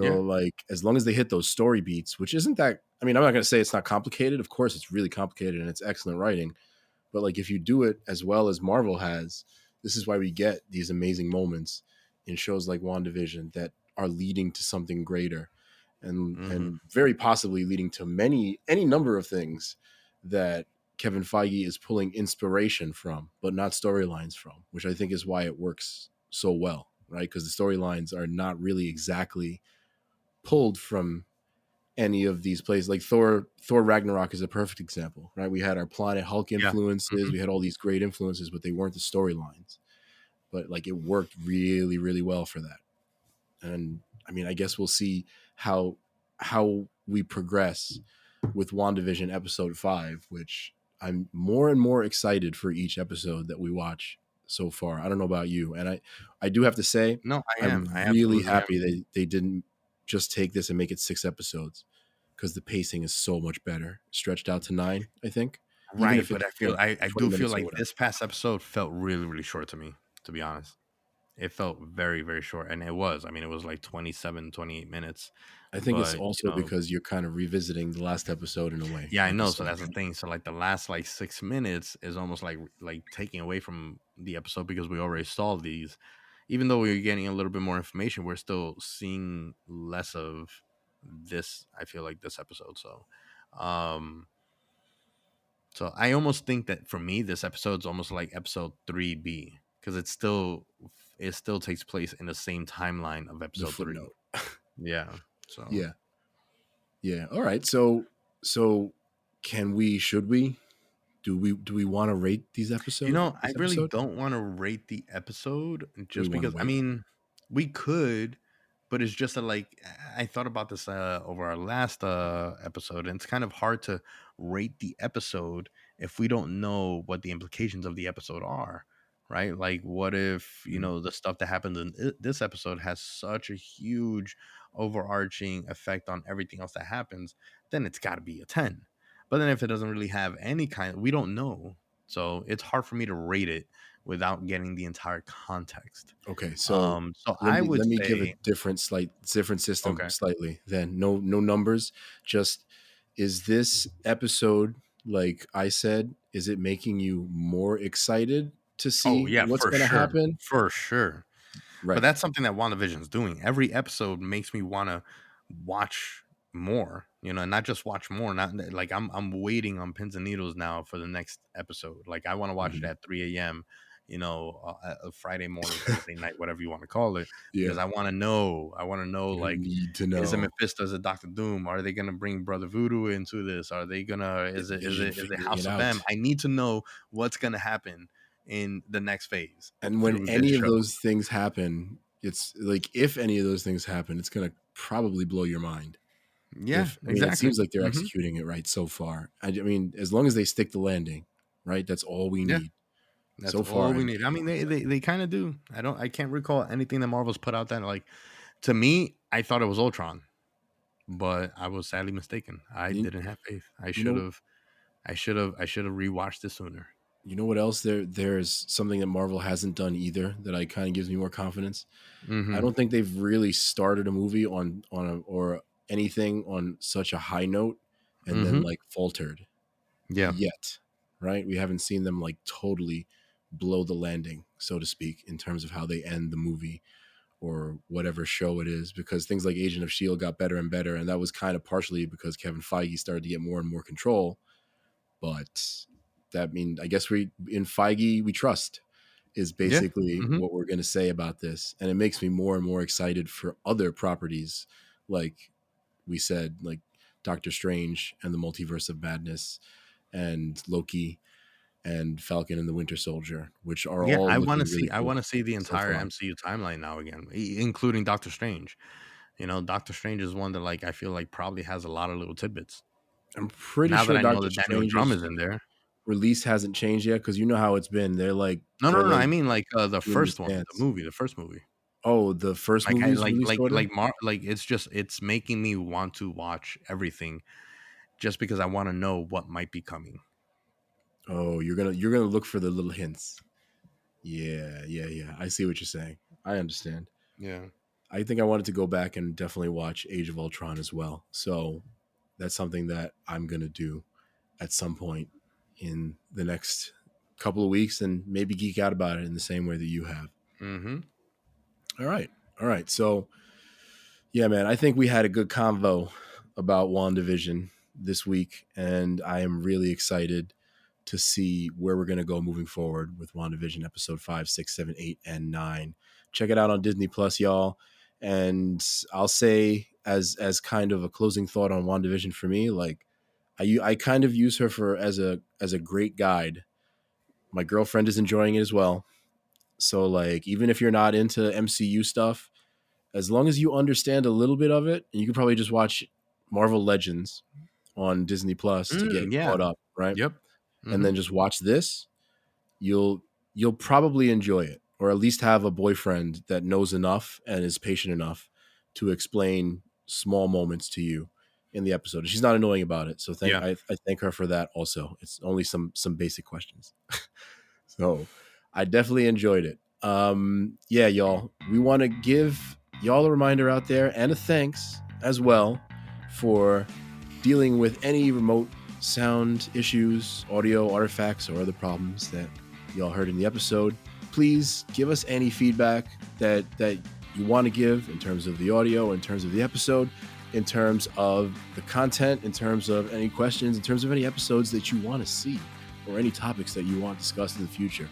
Yeah. So like as long as they hit those story beats, which isn't that I mean, I'm not gonna say it's not complicated. Of course it's really complicated and it's excellent writing. But like if you do it as well as Marvel has, this is why we get these amazing moments in shows like WandaVision that are leading to something greater Mm-hmm. and very possibly leading to any number of things that Kevin Feige is pulling inspiration from, but not storylines from, which I think is why it works so well, right? Because the storylines are not really exactly pulled from any of these places. Like Thor Ragnarok is a perfect example, right? We had our Planet Hulk Yeah. influences, Mm-hmm. we had all these great influences, but they weren't the storylines. But like it worked really, really well for that. And I mean, I guess we'll see how we progress with WandaVision episode 5, which I'm more and more excited for each episode that we watch so far. I don't know about you. And I do have to say, No, I am. I'm I really absolutely am. happy they didn't just take this and make it 6 episodes because the pacing is so much better. Stretched out to 9, I think. Even Right, if but it's I feel I 20 do feel minutes or like whatever. this past episode felt really, really short to me, to be honest. It felt very, very short. And it was. I mean, it was like 27, 28 minutes. I think it's But also because you're kind of revisiting the last episode in a way, yeah, I like you know. So said. that's the thing. So like the last like 6 minutes is almost like taking away from the episode because we already saw these. Even though we're getting a little bit more information, we're still seeing less of this. I feel like this episode. So Um, so I almost think that for me, this episode's almost like episode 3B because it still takes place in the same timeline of The episode 3. footnote. Yeah. So Yeah. Yeah. All right. So should we do we want to rate these I this really episode? don't want to rate the episode Do we just want to because I wait? mean we could, but it's just that like I thought about this over our last episode, and it's kind of hard to rate the episode if we don't know what the implications of the episode are, right? Like, what if Mhm. the stuff that happens in this episode has such a huge overarching effect on everything else that happens? Then it's got to be a 10. But then if it doesn't really have any we don't know, so it's hard for me to rate it without getting the entire context. Okay, so So I would let me give a say, different system okay. slightly. Then no numbers. Just is this episode, like I said, is it making you more excited to Oh see yeah, what's for going to sure, happen? for sure. But Right. that's something that WandaVision is doing. Every episode makes me want to watch more, and not just watch more. Not like I'm waiting on pins and needles now for the next episode. Like I want to watch it Mhm. at 3 a.m. A Friday morning, Thursday night, whatever you want to call it, because Yeah, I want to know. I want to know, you like, need to is it know. Mephisto? Is it Doctor Doom? Are they gonna bring Brother Voodoo into this? Are they gonna? Is Is Vision it figuring it House of M? out? I need to know what's gonna happen in the next phase And when through this any of show. those things happen, it's like if any of those things happen, it's going to probably blow your mind. Yeah, If I mean, it exactly. seems like they're Hmm. executing it right so far. I mean, as long as they stick the landing, right? That's all we Yeah, need. that's So far, all I we don't need. care I mean, what it they kind of do. I can't recall anything that Marvel's put out that, like, to me, I thought it was Ultron, but I was sadly mistaken. I says. didn't have faith. You know, I should have rewatched this sooner. you know what else? There's something that Marvel hasn't done either that I kind of gives me more confidence. I Hmm. don't think they've really started a movie or anything on such a high note and then Hmm. like faltered Yeah. yet, right? We haven't seen them like totally blow the landing, so to speak, in terms of how they end the movie or whatever show it is, because things like Agent of Shield got better and better, and that was kind of partially because Kevin Feige started to get more and more control. But that mean I guess we in Feige we trust is Yeah. basically Hmm. what we're going to say about this, and it makes me more and more excited for other properties, like we said, like Doctor Strange and the Multiverse of Madness, and Loki, and Falcon and the Winter Soldier, which are Yeah. all looking really I cool want to see the so entire far. MCU timeline now again, including Doctor Strange. Doctor Strange is one that, like, I feel like probably has a lot of little tidbits. I'm pretty Now that sure I know Doctor that Daniel Drum Strange's is in there. release hasn't changed yet, because you know how it's been. No, no, They're no, no. like I mean, like, the doing this first one, dance. the first movie. Oh, the first Like, movie's release order. like it's making me want to watch everything just because I want to know what might be coming. Oh, you're gonna look for the little hints. Yeah, yeah, yeah. I see what you're saying. I understand. Yeah. I think I wanted to go back and definitely watch Age of Ultron as well. So that's something that I'm gonna do at some point in the next couple of weeks, and maybe geek out about it in the same way that you have. Mm-hmm. All right. All right. So yeah, man, I think we had a good convo about WandaVision this week, and I am really excited to see where we're going to go moving forward with WandaVision episode 5, 6, 7, 8, and 9. Check it out on Disney Plus, y'all. And I'll say as kind of a closing thought on WandaVision for me, like I kind of use her for as a great guide. My girlfriend is enjoying it as well. So like even if you're not into MCU stuff, as long as you understand a little bit of it, and you can probably just watch Marvel Legends on Disney Plus to get Yeah. caught up, right? Yep. And Mm-hmm. then just watch this, you'll probably enjoy it, or at least have a boyfriend that knows enough and is patient enough to explain small moments to you in the episode. She's not annoying about it, so Yeah. I thank her for that. Also, it's only some basic questions. So I definitely enjoyed it. Yeah, y'all. We want to give y'all a reminder out there and a thanks as well for dealing with any remote sound issues, audio artifacts, or other problems that y'all heard in the episode. Please give us any feedback that you want to give in terms of the audio, in terms of the episode, in terms of the content, in terms of any questions, in terms of any episodes that you want to see, or any topics that you want discussed in the future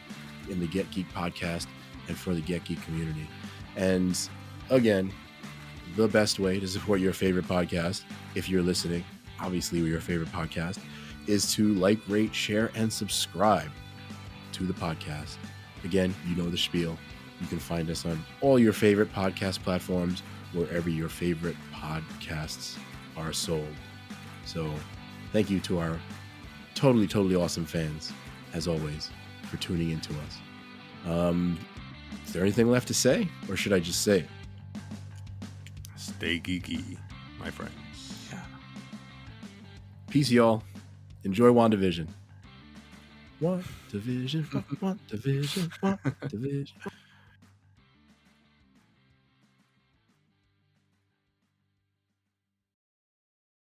in the Get Geek podcast and for the Get Geek community. And again, the best way to support your favorite podcast, if you're listening, obviously your favorite podcast, is to like, rate, share, and subscribe to the podcast. Again, you know the spiel. You can find us on all your favorite podcast platforms, wherever your favorite podcasts are sold. So thank you to our totally awesome fans, as always, for tuning into us. Is there anything left to say, or should I just say it? Stay geeky, my friends. Yeah. Peace, y'all. Enjoy WandaVision. WandaVision.